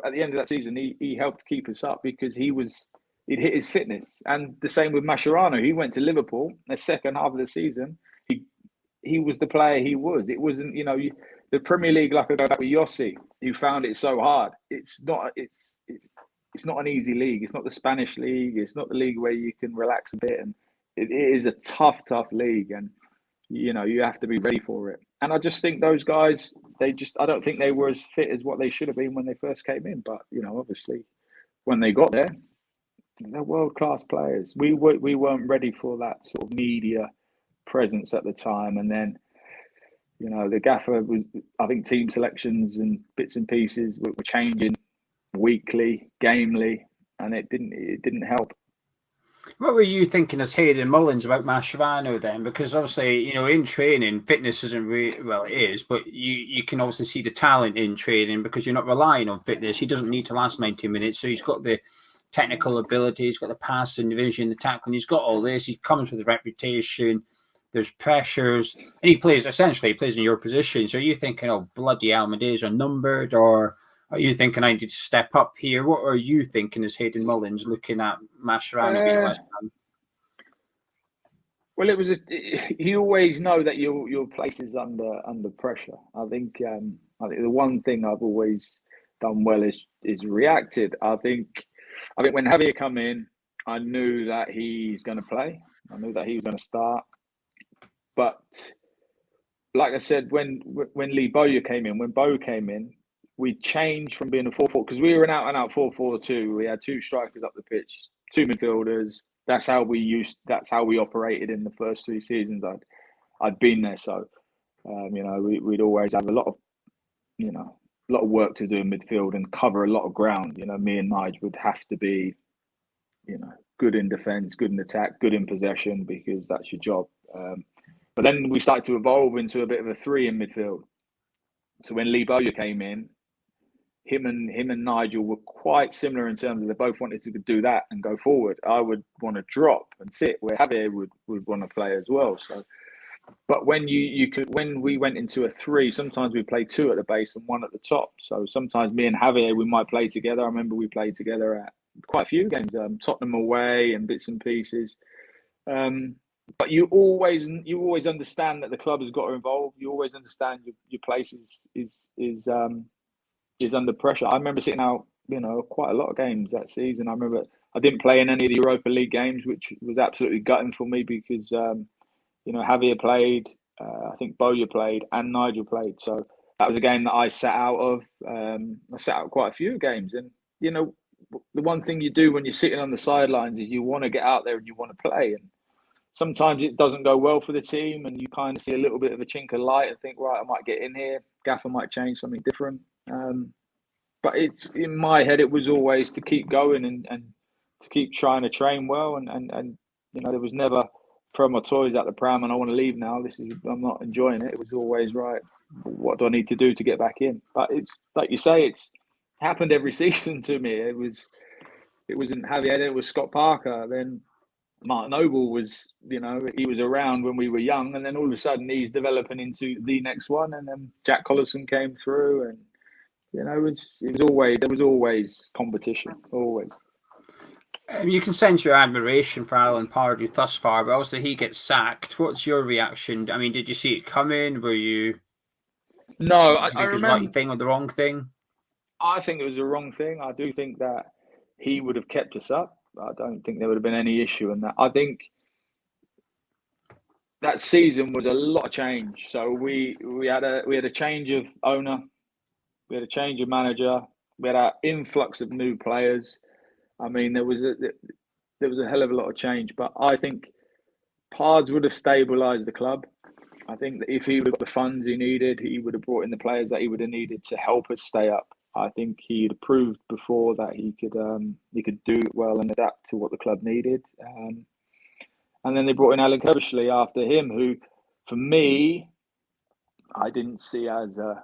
at the end of that season, he helped keep us up because he'd hit his fitness. And the same with Mascherano. He went to Liverpool the second half of the season. He was the player he was. It wasn't, the Premier League, like I go back with Yossi, who found it so hard. It's not an easy league. It's not the Spanish league. It's not the league where you can relax a bit. And it is a tough league. And, you have to be ready for it. And I just think those guys, I don't think they were as fit as what they should have been when they first came in. But, obviously, when they got there, they're world-class players. We weren't ready for that sort of media presence at the time. And then, the gaffer was, I think team selections and bits and pieces were changing weekly, gamely, and it didn't help. What were you thinking as Hayden Mullins about Mascherano then? Because obviously, in training, fitness isn't really, well, it is, but you can obviously see the talent in training because you're not relying on fitness. He doesn't need to last 90 minutes. So he's got the technical ability, he's got the passing vision, the tackling, he's got all this. He comes with a reputation. there's pressures, and he plays in your position. So are you thinking, oh, bloody hell, my days are numbered, or are you thinking I need to step up here? What are you thinking as Hayden Mullins looking at Mascherano being West Ham? Well, you always know that your place is under pressure. I think the one thing I've always done well is reacted. I think when Javier come in, I knew that he's going to play. I knew that he was going to start. But like I said, when Lee Bowyer came in, we changed from being a 4-4 because we were an out-and-out 4-4-2. We had 2 strikers up the pitch, 2 midfielders. That's how we operated in the first 3 seasons I'd been there. So, we'd always have a lot of work to do in midfield and cover a lot of ground. Me and Nigel would have to be, good in defence, good in attack, good in possession, because that's your job. But then we started to evolve into a bit of a 3 in midfield. So when Lee Bowyer came in, him and Nigel were quite similar in terms of they both wanted to do that and go forward. I would want to drop and sit where Javier would want to play as well. So, but when when we went into a 3, sometimes we played 2 at the base and 1 at the top. So sometimes me and Javier, we might play together. I remember we played together at quite a few games, Tottenham away and bits and pieces. But you always understand that the club has got to involve. You always understand your place is under pressure. I remember sitting out, quite a lot of games that season. I remember I didn't play in any of the Europa League games, which was absolutely gutting for me because, Javier played, I think Bowyer played, and Nigel played. So that was a game that I sat out of. I sat out quite a few games. And, the one thing you do when you're sitting on the sidelines is you want to get out there and you want to play. And sometimes it doesn't go well for the team and you kind of see a little bit of a chink of light and think, right, I might get in here. Gaffer might change something different. But it's in my head, it was always to keep going and to keep trying to train well. And there was never throw my toys out the pram and I want to leave now. I'm not enjoying it. It was always right. What do I need to do to get back in? But it's like you say, it's happened every season to me. It wasn't Javier, it was Scott Parker. Then Mark Noble was, he was around when we were young, and then all of a sudden he's developing into the next one. And then Jack Collison came through, and there was always competition, always. You can sense your admiration for Alan Pardew thus far, but obviously he gets sacked. What's your reaction? I mean, did you see it coming? Were you? No, I remember. It was the right thing or the wrong thing? I think it was the wrong thing. I do think that he would have kept us up. I don't think there would have been any issue in that. I think that season was a lot of change. So we had a change of owner, we had a change of manager, we had an influx of new players. I mean, there was a hell of a lot of change. But I think Pards would have stabilised the club. I think that if he would have got the funds he needed, he would have brought in the players that he would have needed to help us stay up. I think he'd proved before that he could do it well and adapt to what the club needed. And then they brought in Alan Curbishley after him, who, for me, I didn't see as a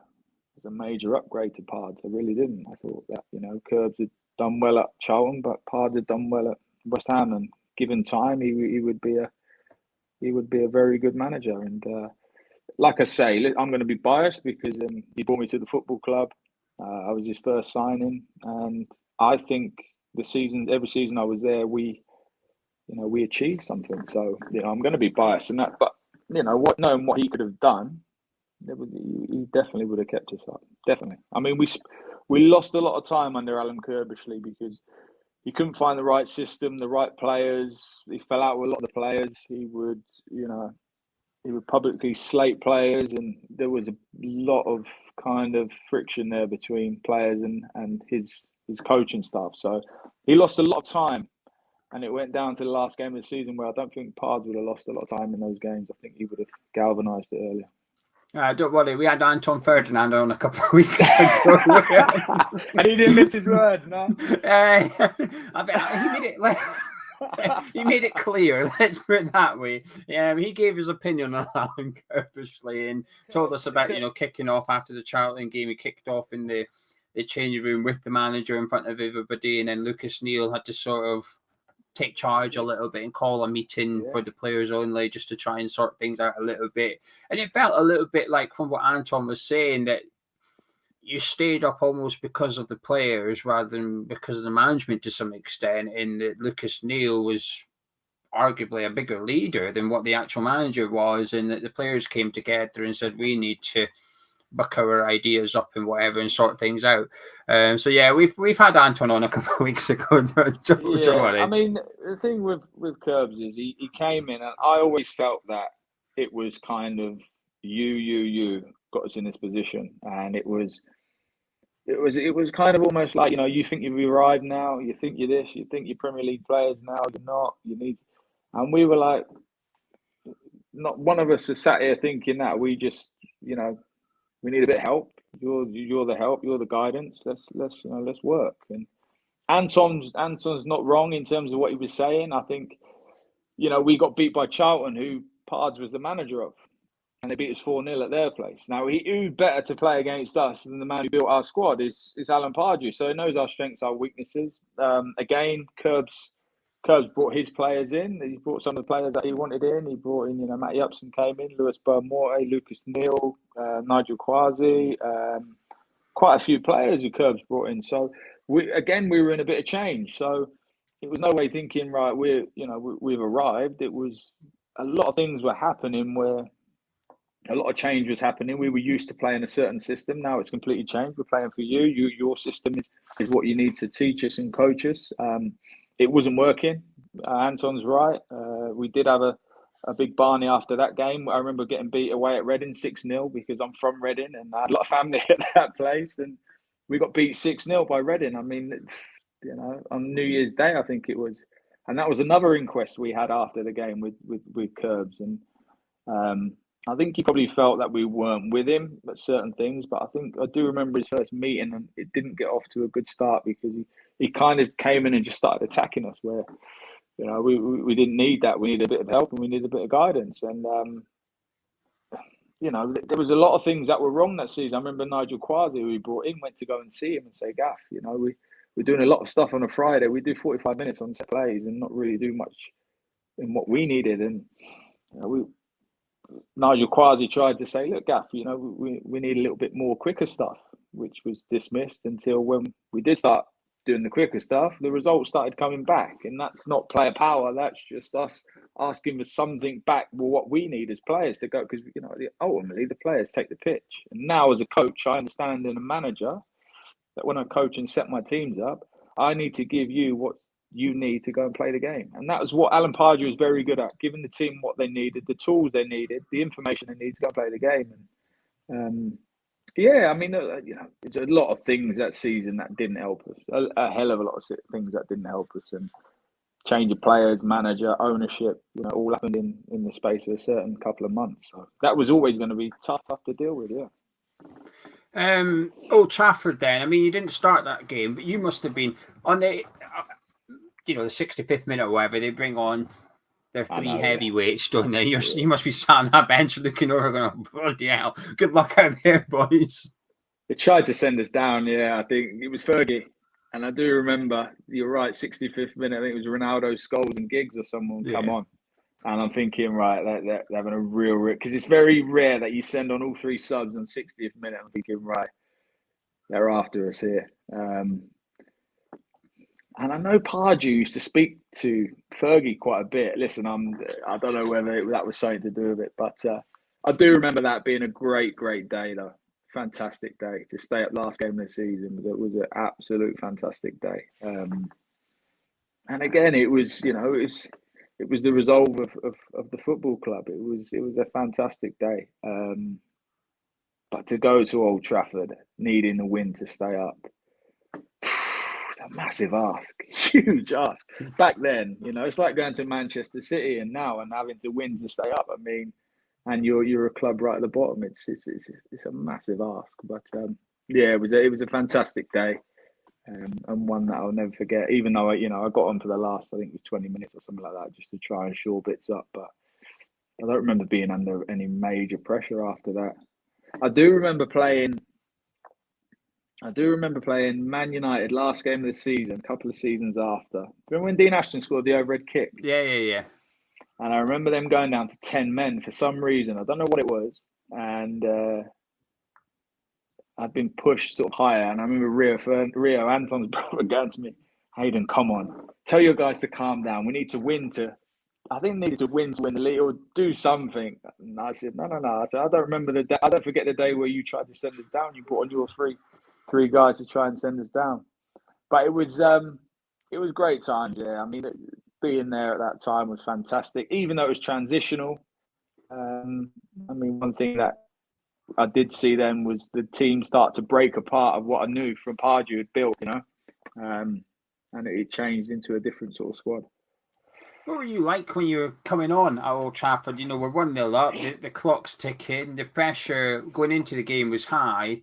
major upgrade to Pards. I really didn't. I thought that Curbs had done well at Charlton, but Pards had done well at West Ham, and given time, he would be a very good manager. And like I say, I'm going to be biased because he brought me to the football club. I was his first signing, and I think every season I was there, we achieved something. So I'm going to be biased in that, but knowing what he could have done, he definitely would have kept us up. Definitely. I mean, we lost a lot of time under Alan Curbishley because he couldn't find the right system, the right players. He fell out with a lot of the players. He would publicly slate players, and there was a lot of kind of friction there between players and his coaching staff. So he lost a lot of time, and it went down to the last game of the season where I don't think Pards would have lost a lot of time in those games. I think he would have galvanised it earlier. Don't worry, we had Anton Ferdinand on a couple of weeks ago. And he didn't miss his words, no? He made it he made it clear, let's put it that way. He gave his opinion on Alan Curbishley and told us about, kicking off after the Charlton game. He kicked off in the changing room with the manager in front of everybody, and then Lucas Neal had to sort of take charge a little bit and call a meeting for the players only, just to try and sort things out a little bit. And it felt a little bit like, from what Anton was saying, that you stayed up almost because of the players rather than because of the management to some extent, in that Lucas Neal was arguably a bigger leader than what the actual manager was, and that the players came together and said, we need to buck our ideas up and whatever and sort things out. So yeah, we've had Anton on a couple of weeks ago. Don't worry. I mean, the thing with Curbs is he came in, and I always felt that it was kind of you got us in this position, and it was kind of almost like, you think you've arrived now, you think you're this, you think you're Premier League players now, you're not, you need, and we were like, not one of us has sat here thinking that. We just, we need a bit of help. You're the help. You're the guidance. Let's work. And Anton's not wrong in terms of what he was saying. I think, we got beat by Charlton, who Pards was the manager of, and they beat us 4-0 at their place. Now, who better to play against us than the man who built our squad is Alan Pardew. So he knows our strengths, our weaknesses. Again, Curbs brought his players in. He brought some of the players that he wanted in. He brought in, Matty Upson came in, Lewis Burmore, Lucas Neal, Nigel Quasi, quite a few players who Curbs brought in. So we were in a bit of change. So it was no way thinking, right, we've arrived. It was a lot of things were happening where a lot of change was happening. We were used to playing a certain system. Now it's completely changed. We're playing for you. Your system is what you need to teach us and coach us. It wasn't working. Anton's right. We did have a big Barney after that game. I remember getting beat away at Reading 6-0 because I'm from Reading and I had a lot of family at that place. And we got beat 6-0 by Reading. I mean, on New Year's Day, I think it was. And that was another inquest we had after the game with Curbs. And I think he probably felt that we weren't with him at certain things. But I do remember his first meeting, and it didn't get off to a good start because he kind of came in and just started attacking us where, we didn't need that. We needed a bit of help and we needed a bit of guidance. And, there was a lot of things that were wrong that season. I remember Nigel Quasi, who we brought in, went to go and see him and say, Gaff, we're doing a lot of stuff on a Friday. We do 45 minutes on set plays and not really do much in what we needed. And Nigel Quasi tried to say, look, Gaff, we need a little bit more quicker stuff, which was dismissed until when we did start doing the quicker stuff, the results started coming back. And that's not player power. That's just us asking for something back, what we need as players to go. Because, ultimately, the players take the pitch. And now as a coach, I understand, and a manager, that when I coach and set my teams up, I need to give you what you need to go and play the game. And that was what Alan Pardew was very good at, giving the team what they needed, the tools they needed, the information they needed to go and play the game. And it's a lot of things that season that didn't help us. A hell of a lot of things that didn't help us. And change of players, manager, ownership, all happened in the space of a certain couple of months. So that was always going to be tough to deal with, yeah. Old Trafford then. I mean, you didn't start that game, but you must have been on the, the 65th minute or whatever. They bring on their three heavyweights, don't they? You must be sat on that bench looking over going, oh, bloody hell, good luck out there, boys. They tried to send us down, yeah. I think it was Fergie. And I do remember, you're right, 65th minute, I think it was Ronaldo, Scholes and Giggs or someone come on. And I'm thinking, right, they're having a real because it's very rare that you send on all three subs on 60th minute. I'm thinking, right, they're after us here. And I know Pardew used to speak to Fergie quite a bit. Listen, I don't know whether that was something to do with it, but I do remember that being a great, great day, though. Fantastic day to stay up last game of the season. It was an absolute fantastic day. And again, it was, it was the resolve of the football club. It was a fantastic day. But to go to Old Trafford, needing the win to stay up, it's a massive ask, huge ask. Back then, it's like going to Manchester City and having to win to stay up. I mean, and you're a club right at the bottom. It's a massive ask. But it was a fantastic day. And one that I'll never forget, even though I got on for the last, I think it was 20 minutes or something like that, just to try and shore bits up. But I don't remember being under any major pressure after that. I do remember playing I do remember playing Man United last game of the season, a couple of seasons after. Remember when Dean Ashton scored the overhead kick? Yeah. And I remember them going down to 10 men for some reason. I don't know what it was. And I'd been pushed sort of higher. And I remember Rio, Anton's brother, going to me, Hayden, come on. Tell your guys to calm down. We need to win I think we needed to win the league or do something. And I said, no. I said, I don't remember the day. I don't forget the day where you tried to send us down. You brought on your three guys to try and send us down. But it was great times, yeah. I mean, being there at that time was fantastic, even though it was transitional. I mean, one thing that I did see then was the team start to break apart of what I knew from Pardew had built, and it changed into a different sort of squad. What were you like when you were coming on at Old Trafford? We're 1-0 up, the clock's ticking, the pressure going into the game was high.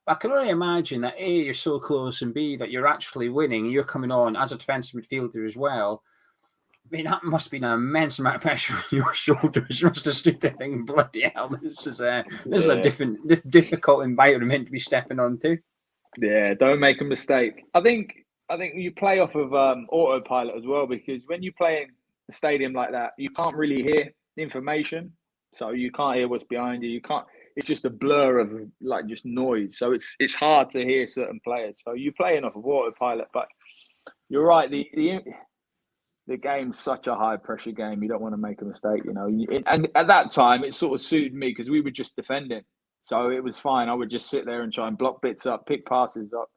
I can only imagine that A, you're so close, and B, that you're actually winning. You're coming on as a defensive midfielder as well. I mean, that must be an immense amount of pressure on your shoulders. You must have stood there thinking, bloody hell, this is a difficult environment to be stepping onto. Yeah, don't make a mistake. I think you play off of autopilot as well, because when you play in a stadium like that, you can't really hear information. So you can't hear what's behind you. You can't. It's just a blur of like just noise. So it's hard to hear certain players. So you're playing off of autopilot. But you're right. The game's such a high pressure game. You don't want to make a mistake, And at that time, it sort of suited me because we were just defending. So it was fine. I would just sit there and try and block bits up, pick passes up,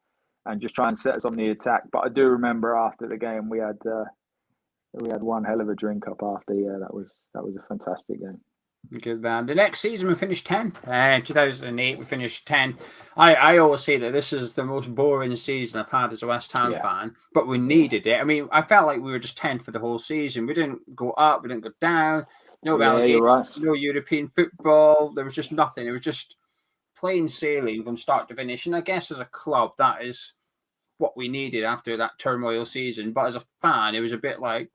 and just try and set us on the attack. But I do remember after the game, we had one hell of a drink up after. Yeah, that was a fantastic game. Good man. The next season we finished 10. 2008 we finished 10. I always say that this is the most boring season I've had as a West Ham fan, but we needed it. I mean, I felt like we were just 10th for the whole season. We didn't go up, we didn't go down. No relegation, right. No European football. There was just nothing. It was just plain sailing from start to finish. And I guess as a club, that is what we needed after that turmoil season. But as a fan, it was a bit like...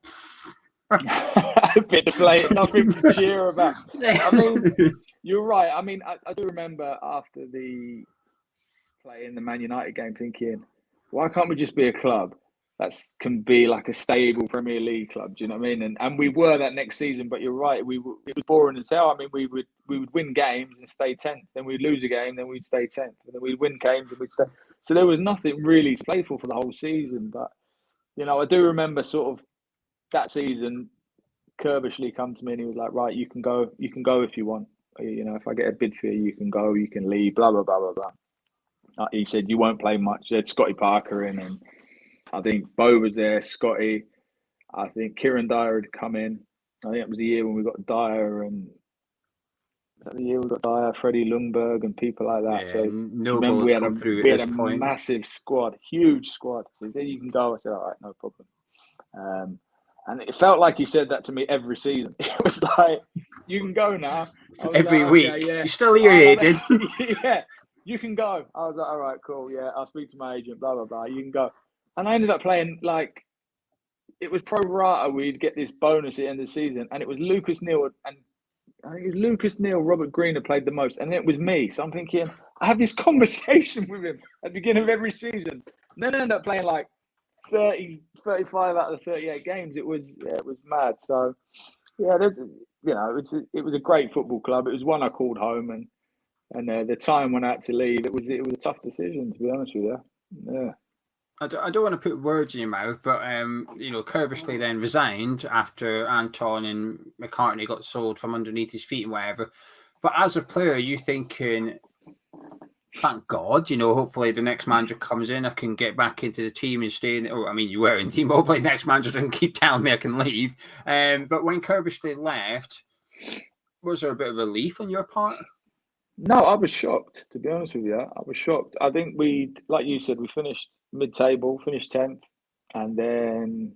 a bit deflated, nothing to cheer about. I mean, you're right. I mean, I do remember after the play in the Man United game thinking, why can't we just be a club that can be like a stable Premier League club? Do you know what I mean? And we were that next season, but you're right. It was boring as hell. I mean, we would win games and stay 10th. Then we'd lose a game, then we'd stay 10th. And then we'd win games and we'd stay. So there was nothing really to play for the whole season. But, I do remember sort of that season, Curbishley come to me and he was like, right, you can go if you want. If I get a bid for you, you can go, you can leave, blah, blah, blah, blah, blah. He said, you won't play much. They had Scotty Parker in, and I think Bo was there, Scotty. I think Kieran Dyer had come in. I think it was the year when we got Dyer, and Freddie Lundberg and people like that. Yeah, so remember we had a massive squad, huge squad. So he said, you can go. I said, all right, no problem. And it felt like he said that to me every season. It was like, you can go now. Every week. Okay, yeah. You're still here, Hayden. Yeah, you can go. I was like, all right, cool. Yeah, I'll speak to my agent, blah, blah, blah. You can go. And I ended up playing, like, it was pro rata. We'd get this bonus at the end of the season. And it was Lucas Neal. And I think it was Lucas Neal, Robert Green had played the most. And it was me. So I'm thinking, I have this conversation with him at the beginning of every season. And then I ended up playing, like, 35 out of the 38 games. It was mad. So yeah, it was a great football club. It was one I called home, and the time when I had to leave, it was a tough decision, to be honest with you. Yeah. I don't want to put words in your mouth, but Curbishley then resigned after Anton and McCartney got sold from underneath his feet and whatever. But as a player, you thinking, thank God, hopefully the next manager comes in, I can get back into the team and stay in. You were in the team. Hopefully the next manager doesn't keep telling me I can leave. But when Curbishley left, was there a bit of relief on your part? No, I was shocked, to be honest with you. I was shocked. I think like you said, we finished mid-table, finished 10th. And then,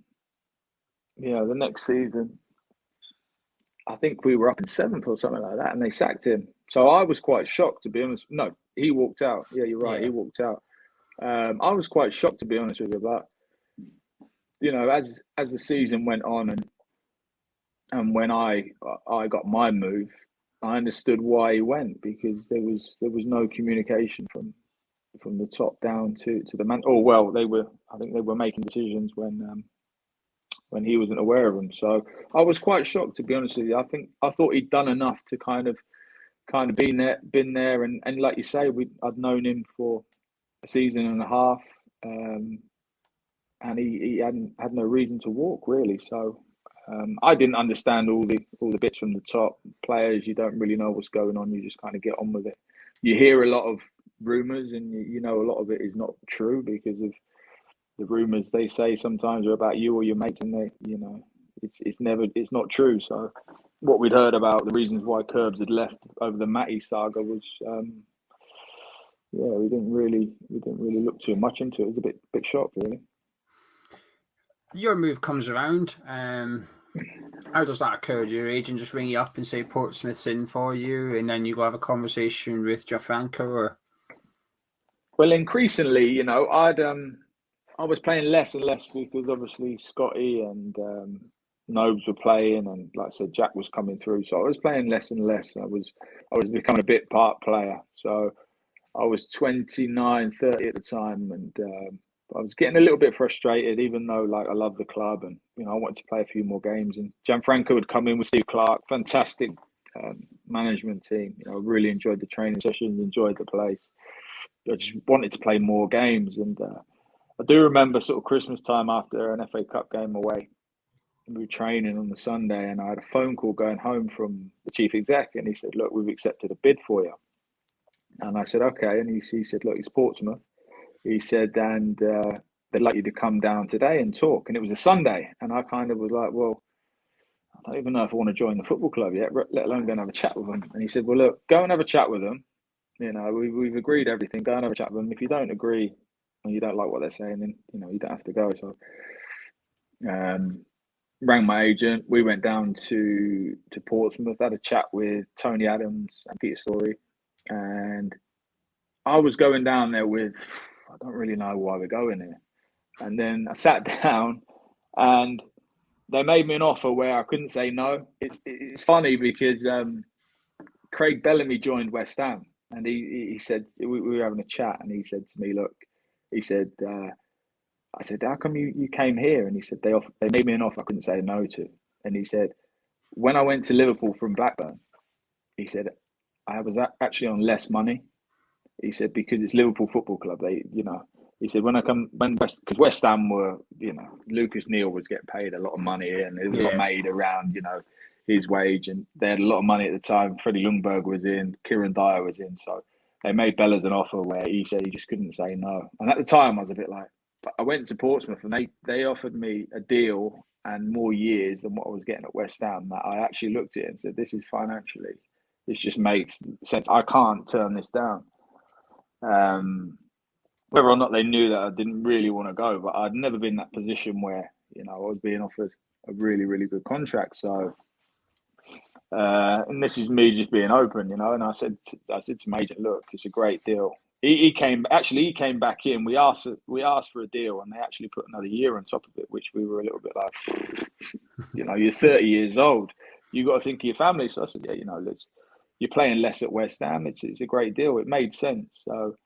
the next season, I think we were up in 7th or something like that, and they sacked him. So I was quite shocked, to be honest. No, he walked out. Yeah, you're right. Yeah. He walked out. I was quite shocked, to be honest with you. But as the season went on, and when I got my move, I understood why he went, because there was no communication from from the top down to the man. Oh well, I think they were making decisions when he wasn't aware of them. So I was quite shocked, to be honest with you. I thought he'd done enough to kind of been there, and like you say, I'd known him for a season and a half, and he had no reason to walk really. So I didn't understand all the bits from the top. Players, you don't really know what's going on. You just kind of get on with it. You hear a lot of rumours, and you know a lot of it is not true because of the rumours they say sometimes are about you or your mates, and it's not true. So what we'd heard about the reasons why Curbs had left over the Matty saga was we didn't really look too much into it. It was a bit shocked really. Your move comes around. How does that occur? Do your agent just ring you up and say Portsmouth's in for you, and then you go have a conversation with Gianfranco, or? Well, increasingly, I was playing less and less because obviously Scotty and Nobes were playing, and like I said, Jack was coming through. So I was playing less and less. I was becoming a bit part player. So I was 29, 30 at the time, and I was getting a little bit frustrated, even though like I love the club and I wanted to play a few more games. And Gianfranco would come in with Steve Clark, fantastic management team. I really enjoyed the training sessions, enjoyed the place. I just wanted to play more games, and I do remember sort of Christmas time after an FA Cup game away. We were training on the Sunday, and I had a phone call going home from the chief exec, and he said, "Look, we've accepted a bid for you." And I said, "Okay." And he said, "Look, it's Portsmouth." He said, "And they'd like you to come down today and talk." And it was a Sunday, and I kind of was like, "Well, I don't even know if I want to join the football club yet, let alone go and have a chat with them." And he said, "Well, look, go and have a chat with them. We've agreed everything. Go and have a chat with them. If you don't agree, and you don't like what they're saying, then you don't have to go." So rang my agent. We went down to Portsmouth, had a chat with Tony Adams and Peter Story, and I was going down there with, I don't really know why we're going here. And then I sat down, and they made me an offer where I couldn't say no. It's funny because Craig Bellamy joined West Ham, and he said, we were having a chat, and he said to me, "Look," he said, I said, "How come you came here?" And he said, they made me an offer I couldn't say no to. And he said, "When I went to Liverpool from Blackburn," he said, "I was actually on less money." He said, "Because it's Liverpool Football Club. He said, because West Ham were, Lucas Neal was getting paid a lot of money, and there was a lot made around, his wage, and they had a lot of money at the time. Freddie Ljungberg was in, Kieran Dyer was in, so they made Bellas an offer where he said he just couldn't say no. And at the time, I was a bit like, but I went to Portsmouth, and they offered me a deal and more years than what I was getting at West Ham. That I actually looked at it and said, this is financially, this just makes sense. I can't turn this down." Whether or not they knew that I didn't really want to go, but I'd never been in that position where I was being offered a really, really good contract. So, and this is me just being open, And I said to my agent, "Look, it's a great deal." He came back in. We asked for a deal, and they actually put another year on top of it, which we were a little bit like, you're 30 years old, you got to think of your family. So I said, "Yeah, you're playing less at West Ham. It's a great deal." It made sense. So.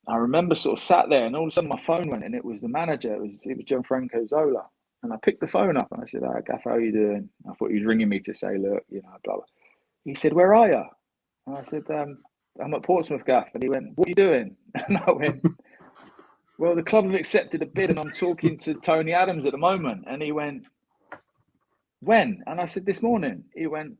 I remember sort of sat there, and all of a sudden my phone went, and it was the manager. It was Gianfranco Zola, and I picked the phone up, and I said, "Hi, Gaff, how are you doing?" I thought he was ringing me to say, "Look, blah blah." He said, "Where are you?" And I said, "I'm at Portsmouth, Gaff." And he went, "What are you doing?" And I went, "Well, the club have accepted a bid, and I'm talking to Tony Adams at the moment." And he went, "When?" And I said, "This morning." He went,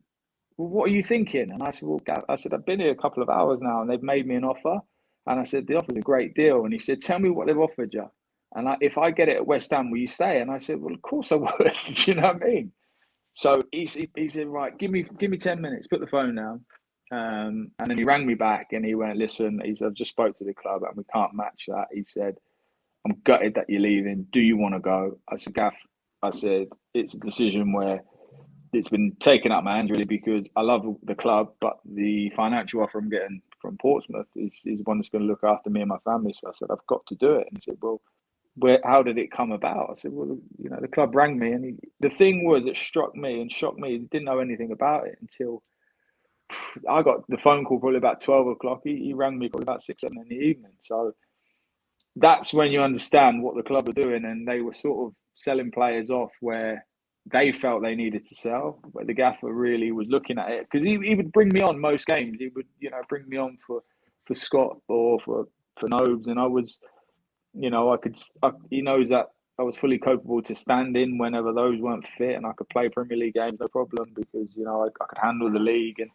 "Well, what are you thinking?" And I said, "Well, Gaff," I said, "I've been here a couple of hours now, and they've made me an offer." And I said, "The offer's a great deal." And he said, "Tell me what they've offered you. And if I get it at West Ham, will you stay?" And I said, "Well, of course I would." Do you know what I mean? So he said, "Right, give me 10 minutes, put the phone down." And then he rang me back, and he went, "Listen," he said, "I've just spoke to the club, and we can't match that." He said, "I'm gutted that you're leaving. Do you want to go?" I said, "Gaff," I said, "it's a decision where it's been taken out my hands really, because I love the club, but the financial offer I'm getting from Portsmouth is one that's going to look after me and my family." So I said, "I've got to do it." And he said, "Well, how did it come about?" I said, "Well, the club rang me." And the thing was that struck me and shocked me, he didn't know anything about it until I got the phone call probably about 12 o'clock. He rang me probably about 6, 7 in the evening. So that's when you understand what the club were doing, and they were sort of selling players off where they felt they needed to sell, but the gaffer really was looking at it, because he would bring me on most games. He would, bring me on for Scott or for Nobes, and I was, he knows that I was fully capable to stand in whenever those weren't fit, and I could play Premier League games no problem, because I could handle the league. And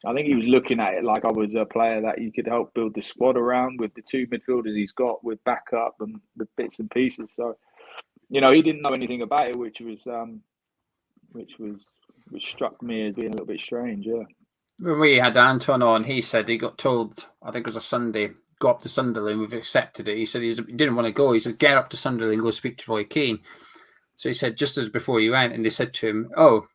I think he was looking at it like I was a player that he could help build the squad around, with the 2 midfielders he's got, with backup and the bits and pieces. So, he didn't know anything about it, which struck me as being a little bit strange. Yeah. When we had Anton on, he said he got told, I think it was a Sunday, go up to Sunderland, we've accepted it. He said he didn't want to go. He said, get up to Sunderland and go speak to Roy Keane. So he said, just as before he went, and they said to him, oh,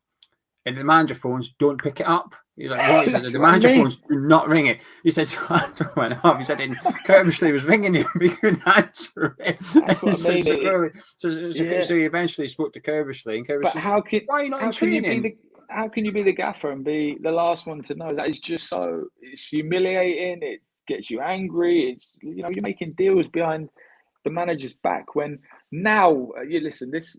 and the manager phones, don't pick it up. He's like, what? He said, the manager phones, do not ring it. He said, so Anton went up. He said, Curbishley was ringing him, but he couldn't answer it. That's what I mean. So he eventually spoke to Curbishley, and Curbishley said, why are you not in training? How can you be the gaffer and be the last one to know? That is just so, it's humiliating. It gets you angry. It's, you're making deals behind the manager's back, when now, you listen, this,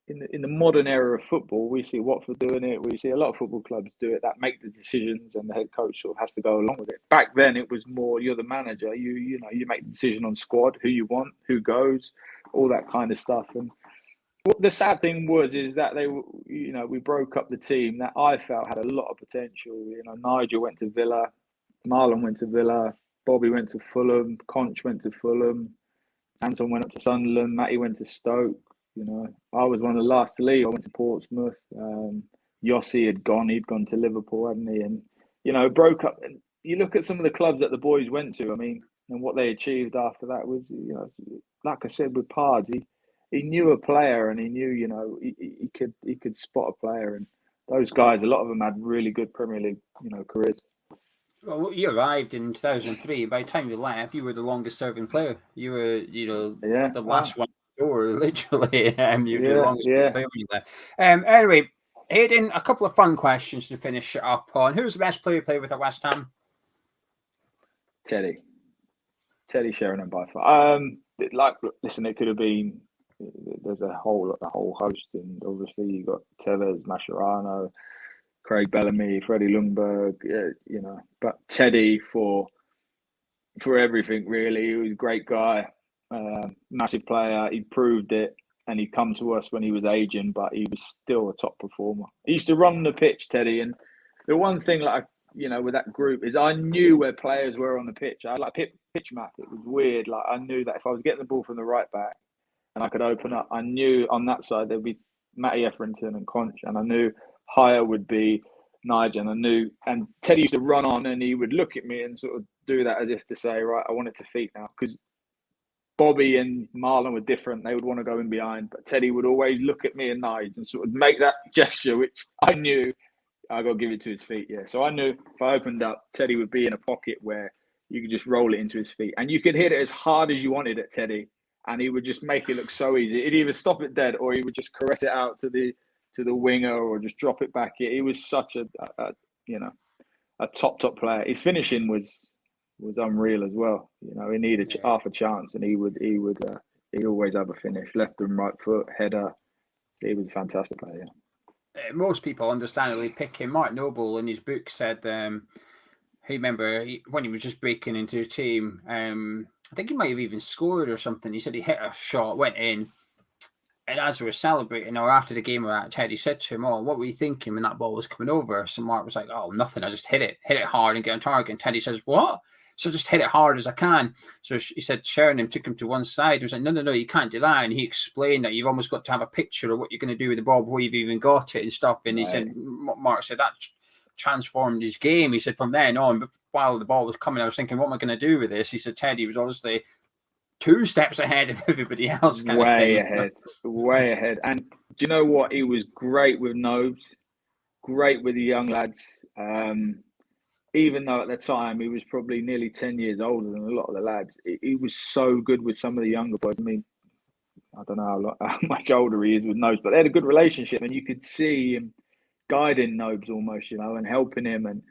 in the modern era of football, we see Watford doing it. We see a lot of football clubs do it, that make the decisions, and the head coach sort of has to go along with it. Back then, it was more, you're the manager. You make the decision on squad, who you want, who goes, all that kind of stuff. And what the sad thing is that we broke up the team that I felt had a lot of potential. Nigel went to Villa, Marlon went to Villa, Bobby went to Fulham, Conch went to Fulham, Anton went up to Sunderland, Matty went to Stoke. I was one of the last to leave. I went to Portsmouth. Yossi had gone. He'd gone to Liverpool, hadn't he? And, broke up. And you look at some of the clubs that the boys went to, and what they achieved after that was, like I said, with Pardew, he knew a player, and he knew, he could spot a player. And those guys, a lot of them had really good Premier League, careers. Well, you arrived in 2003. By the time you left, you were the longest serving player. You were, the last one door, literally. You were the longest player when you left. Anyway, Hayden, a couple of fun questions to finish it up on. Who's the best player you played with at West Ham? Teddy Sheringham by far. Listen, it could have been. There's a whole host, and obviously you got Tevez, Mascherano, Craig Bellamy, Freddie Lundberg, but Teddy for everything, really. He was a great guy, massive player. He proved it, and he'd come to us when he was aging, but he was still a top performer. He used to run the pitch, Teddy, and the one thing, with that group, is I knew where players were on the pitch. I had pitch map. It was weird. I knew that if I was getting the ball from the right back and I could open up, I knew on that side there'd be Matty Etherington and Conch, and I knew higher would be Nigel, and Teddy used to run on, and he would look at me and sort of do that as if to say, right, I want it to feet now, because Bobby and Marlon were different. They would want to go in behind, but Teddy would always look at me and Nigel and sort of make that gesture, which I knew I got to give it to his feet. Yeah, so I knew if I opened up, Teddy would be in a pocket where you could just roll it into his feet, and you could hit it as hard as you wanted at Teddy, and he would just make it look so easy. He'd either stop it dead, or he would just caress it out to the winger, or just drop it back. He was such a top player. His finishing was unreal as well. He needed half a chance, and he'd always have a finish, left and right foot, header. He was a fantastic player. Yeah. Most people understandably pick him. Mark Noble in his book said when he was just breaking into a team, I think he might have even scored or something. He said he hit a shot, went in, and as we were celebrating, or after the game, Teddy said to him, "Oh, what were you thinking when that ball was coming over?" So Mark was like, "Oh, nothing. I just hit it hard and get on target." And Teddy says, "What?" So just hit it hard as I can. So he said Sheringham took him to one side. He was like, no, you can't do that. And he explained that you've almost got to have a picture of what you're going to do with the ball before you've even got it and stuff. And he said, Mark said that transformed his game. He said from then on, while the ball was coming, I was thinking, what am I going to do with this? He said Teddy was obviously 2 steps ahead of everybody else. Way ahead. And do you know what? He was great with Nobes, great with the young lads. Even though at the time he was probably nearly 10 years older than a lot of the lads, he was so good with some of the younger boys. I mean, I don't know how much older he is with Nobes, but they had a good relationship, and you could see him guiding Nobes almost, and helping him. And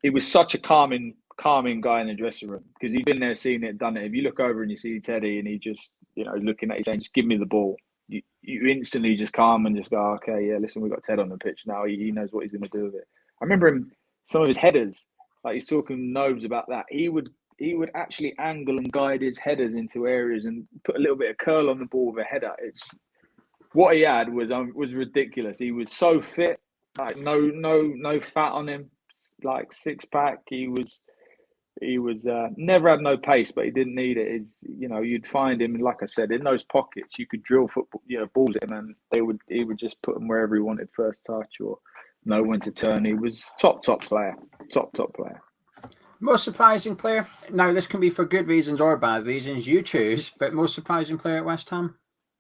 He was such a calming guy in the dressing room because he'd been there, seen it, done it. If you look over and you see Teddy and he just, looking at you saying, just give me the ball, you instantly just calm and just go, okay, yeah, listen, we've got Ted on the pitch now. He knows what he's going to do with it. I remember him, some of his headers, like he's talking nobs about that. He would actually angle and guide his headers into areas and put a little bit of curl on the ball with a header. It's what he had was ridiculous. He was so fit, like no fat on him, like 6-pack. He was never had no pace, but he didn't need it. You'd find him, like I said, in those pockets. You could drill football, balls at him, and he would just put them wherever he wanted, first touch or know when to turn. He was top player. Most surprising player? Now, this can be for good reasons or bad reasons. You choose, but most surprising player at West Ham?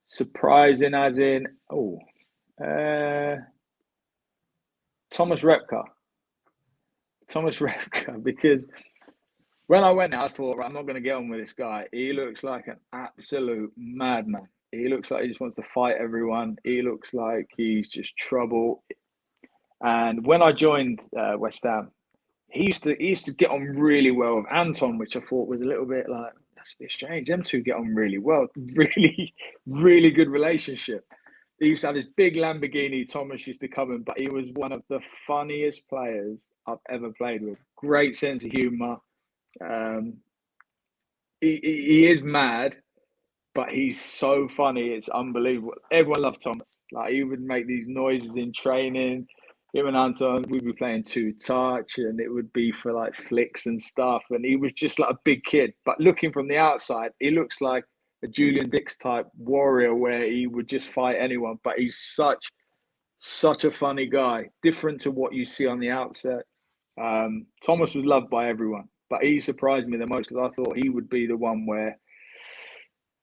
Surprising as in, Thomas Repka. Because when I went there, I thought, right, I'm not going to get on with this guy. He looks like an absolute madman. He looks like he just wants to fight everyone. He looks like he's just trouble. And when I joined West Ham, he used to get on really well with Anton, which I thought was a little bit like, that's a bit strange. Them two get on really well. Really, really good relationship. He used to have this big Lamborghini. Thomas used to come in, but he was one of the funniest players I've ever played with. Great sense of humour. He is mad, but he's so funny. It's unbelievable. Everyone loved Thomas. Like, he would make these noises in training. Him and Anton, we'd be playing 2-touch, and it would be for like flicks and stuff. And he was just like a big kid. But looking from the outside, he looks like a Julian Dix type warrior where he would just fight anyone. But he's such a funny guy, different to what you see on the outset. Thomas was loved by everyone, but he surprised me the most because I thought he would be the one where,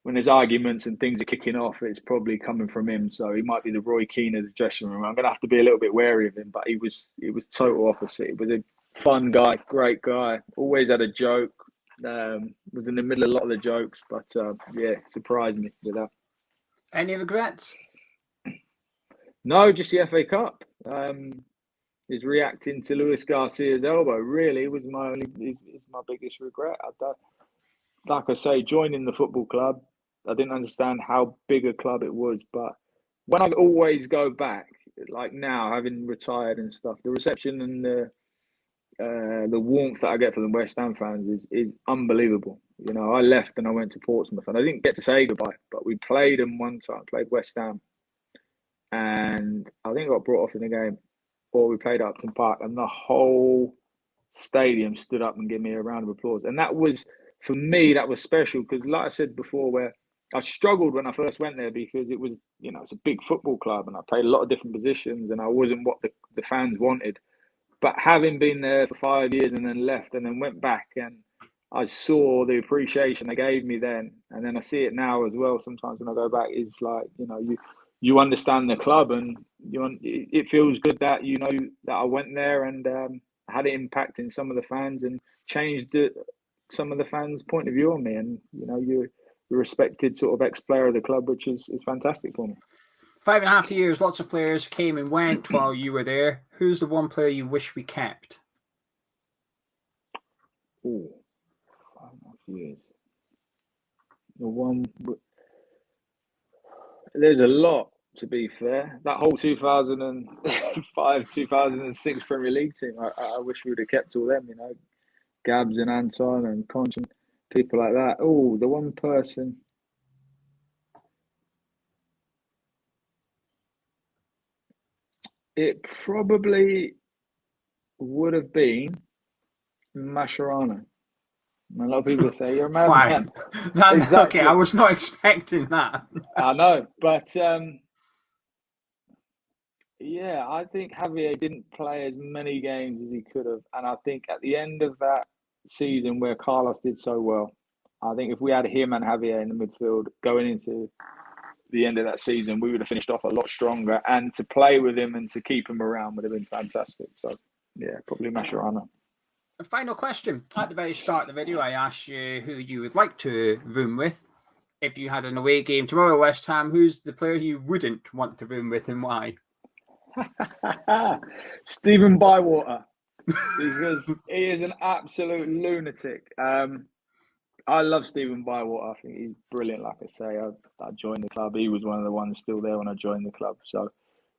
when there's arguments and things are kicking off, it's probably coming from him. So he might be the Roy Keane of the dressing room. I'm going to have to be a little bit wary of him, but he was total opposite. He was a fun guy, great guy, always had a joke, was in the middle of a lot of the jokes, but surprised me with that. Any regrets? No, just the FA Cup. His reacting to Luis Garcia's elbow really was my biggest regret. Like I say, joining the football club, I didn't understand how big a club it was. But when I always go back, like now, having retired and stuff, the reception and the warmth that I get from the West Ham fans is unbelievable. I left and I went to Portsmouth, and I didn't get to say goodbye, but we played them one time, played West Ham, and I think I got brought off in the game, or we played at Upton Park, and the whole stadium stood up and gave me a round of applause. And that was, for me, that was special because, like I said before, where I struggled when I first went there because it was, it's a big football club and I played a lot of different positions and I wasn't what the fans wanted. But having been there for 5 years and then left and then went back, and I saw the appreciation they gave me then, and then I see it now as well. Sometimes when I go back, it's like, you understand the club, and it feels good that that I went there and had an impact in some of the fans and changed some of the fans' point of view on me. And you're a respected sort of ex-player of the club, which is fantastic for me. 5.5 years, lots of players came and went while you were there. Who's the one player you wish we kept? 5.5 years. The one. There's a lot, to be fair. That whole 2005-2006 Premier League team, I wish we would have kept all them, Gabs and Anton and Conch and people like that. Oh, the one person. It probably would have been Mascherano. A lot of people say, you're a madman. Exactly. Okay, I was not expecting that. I know, but I think Javier didn't play as many games as he could have. And I think at the end of that season where Carlos did so well, I think if we had him and Javier in the midfield going into the end of that season, we would have finished off a lot stronger. And to play with him and to keep him around would have been fantastic. So, probably Mascherano. A final question. At the very start of the video, I asked you who you would like to room with. If you had an away game tomorrow, West Ham, who's the player you wouldn't want to room with and why? Stephen Bywater. because he is an absolute lunatic. I love Stephen Bywater. I think he's brilliant. Like I say, I joined the club. He was one of the ones still there when I joined the club. So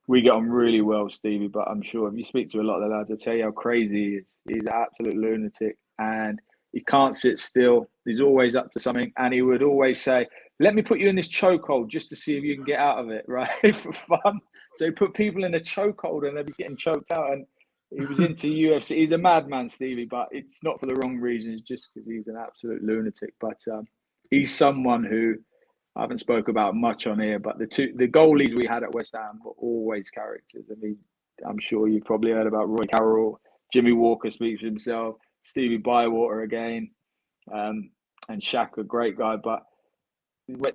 we get on really well, Stevie. But I'm sure if you speak to a lot of the lads, I'll tell you how crazy he is. He's an absolute lunatic, and he can't sit still. He's always up to something, and he would always say, "Let me put you in this chokehold just to see if you can get out of it, right, for fun." So he put people in a chokehold, and they'd be getting choked out. And he was into UFC. He's a madman, Stevie, but it's not for the wrong reasons, just because he's an absolute lunatic. But he's someone who I haven't spoke about much on here, but the goalies we had at West Ham were always characters. I mean, I'm sure you've probably heard about Roy Carroll, Jimmy Walker speaks for himself, Stevie Bywater again, and Shaq, a great guy. But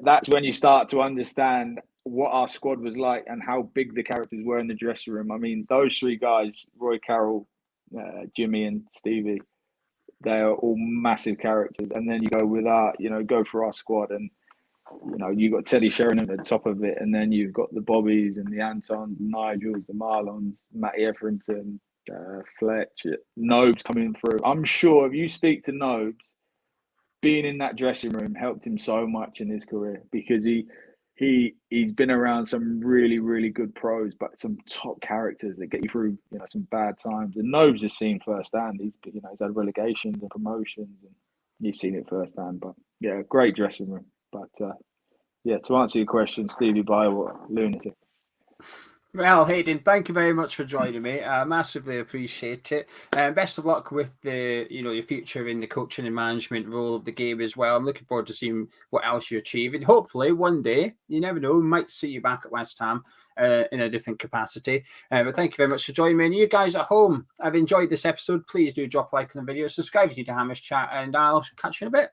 that's when you start to understand what our squad was like and how big the characters were in the dressing room. I mean, those three guys, Roy Carroll, Jimmy and Stevie, they are all massive characters. And then you go with go for our squad, and you got Teddy Sheringham at the top of it, and then you've got the Bobbies and the Antons, the Nigels, the Marlons, Matty Etherington, Fletch, Nobes coming through. I'm sure if you speak to Nobes, being in that dressing room helped him so much in his career, because he's been around some really, really good pros, but some top characters that get you through, some bad times. And Nobes has seen firsthand. He's had relegations and promotions, and you've seen it firsthand. But yeah, great dressing room. But to answer your question, Stevie Bywater, lunatic. Well, Hayden, thank you very much for joining me. I massively appreciate it. Best of luck with your future in the coaching and management role of the game as well. I'm looking forward to seeing what else you achieve. And hopefully one day, you never know, we might see you back at West Ham in a different capacity. But thank you very much for joining me. And you guys at home, I've enjoyed this episode. Please do drop a like on the video, subscribe if you need to Hammers Chat, and I'll catch you in a bit.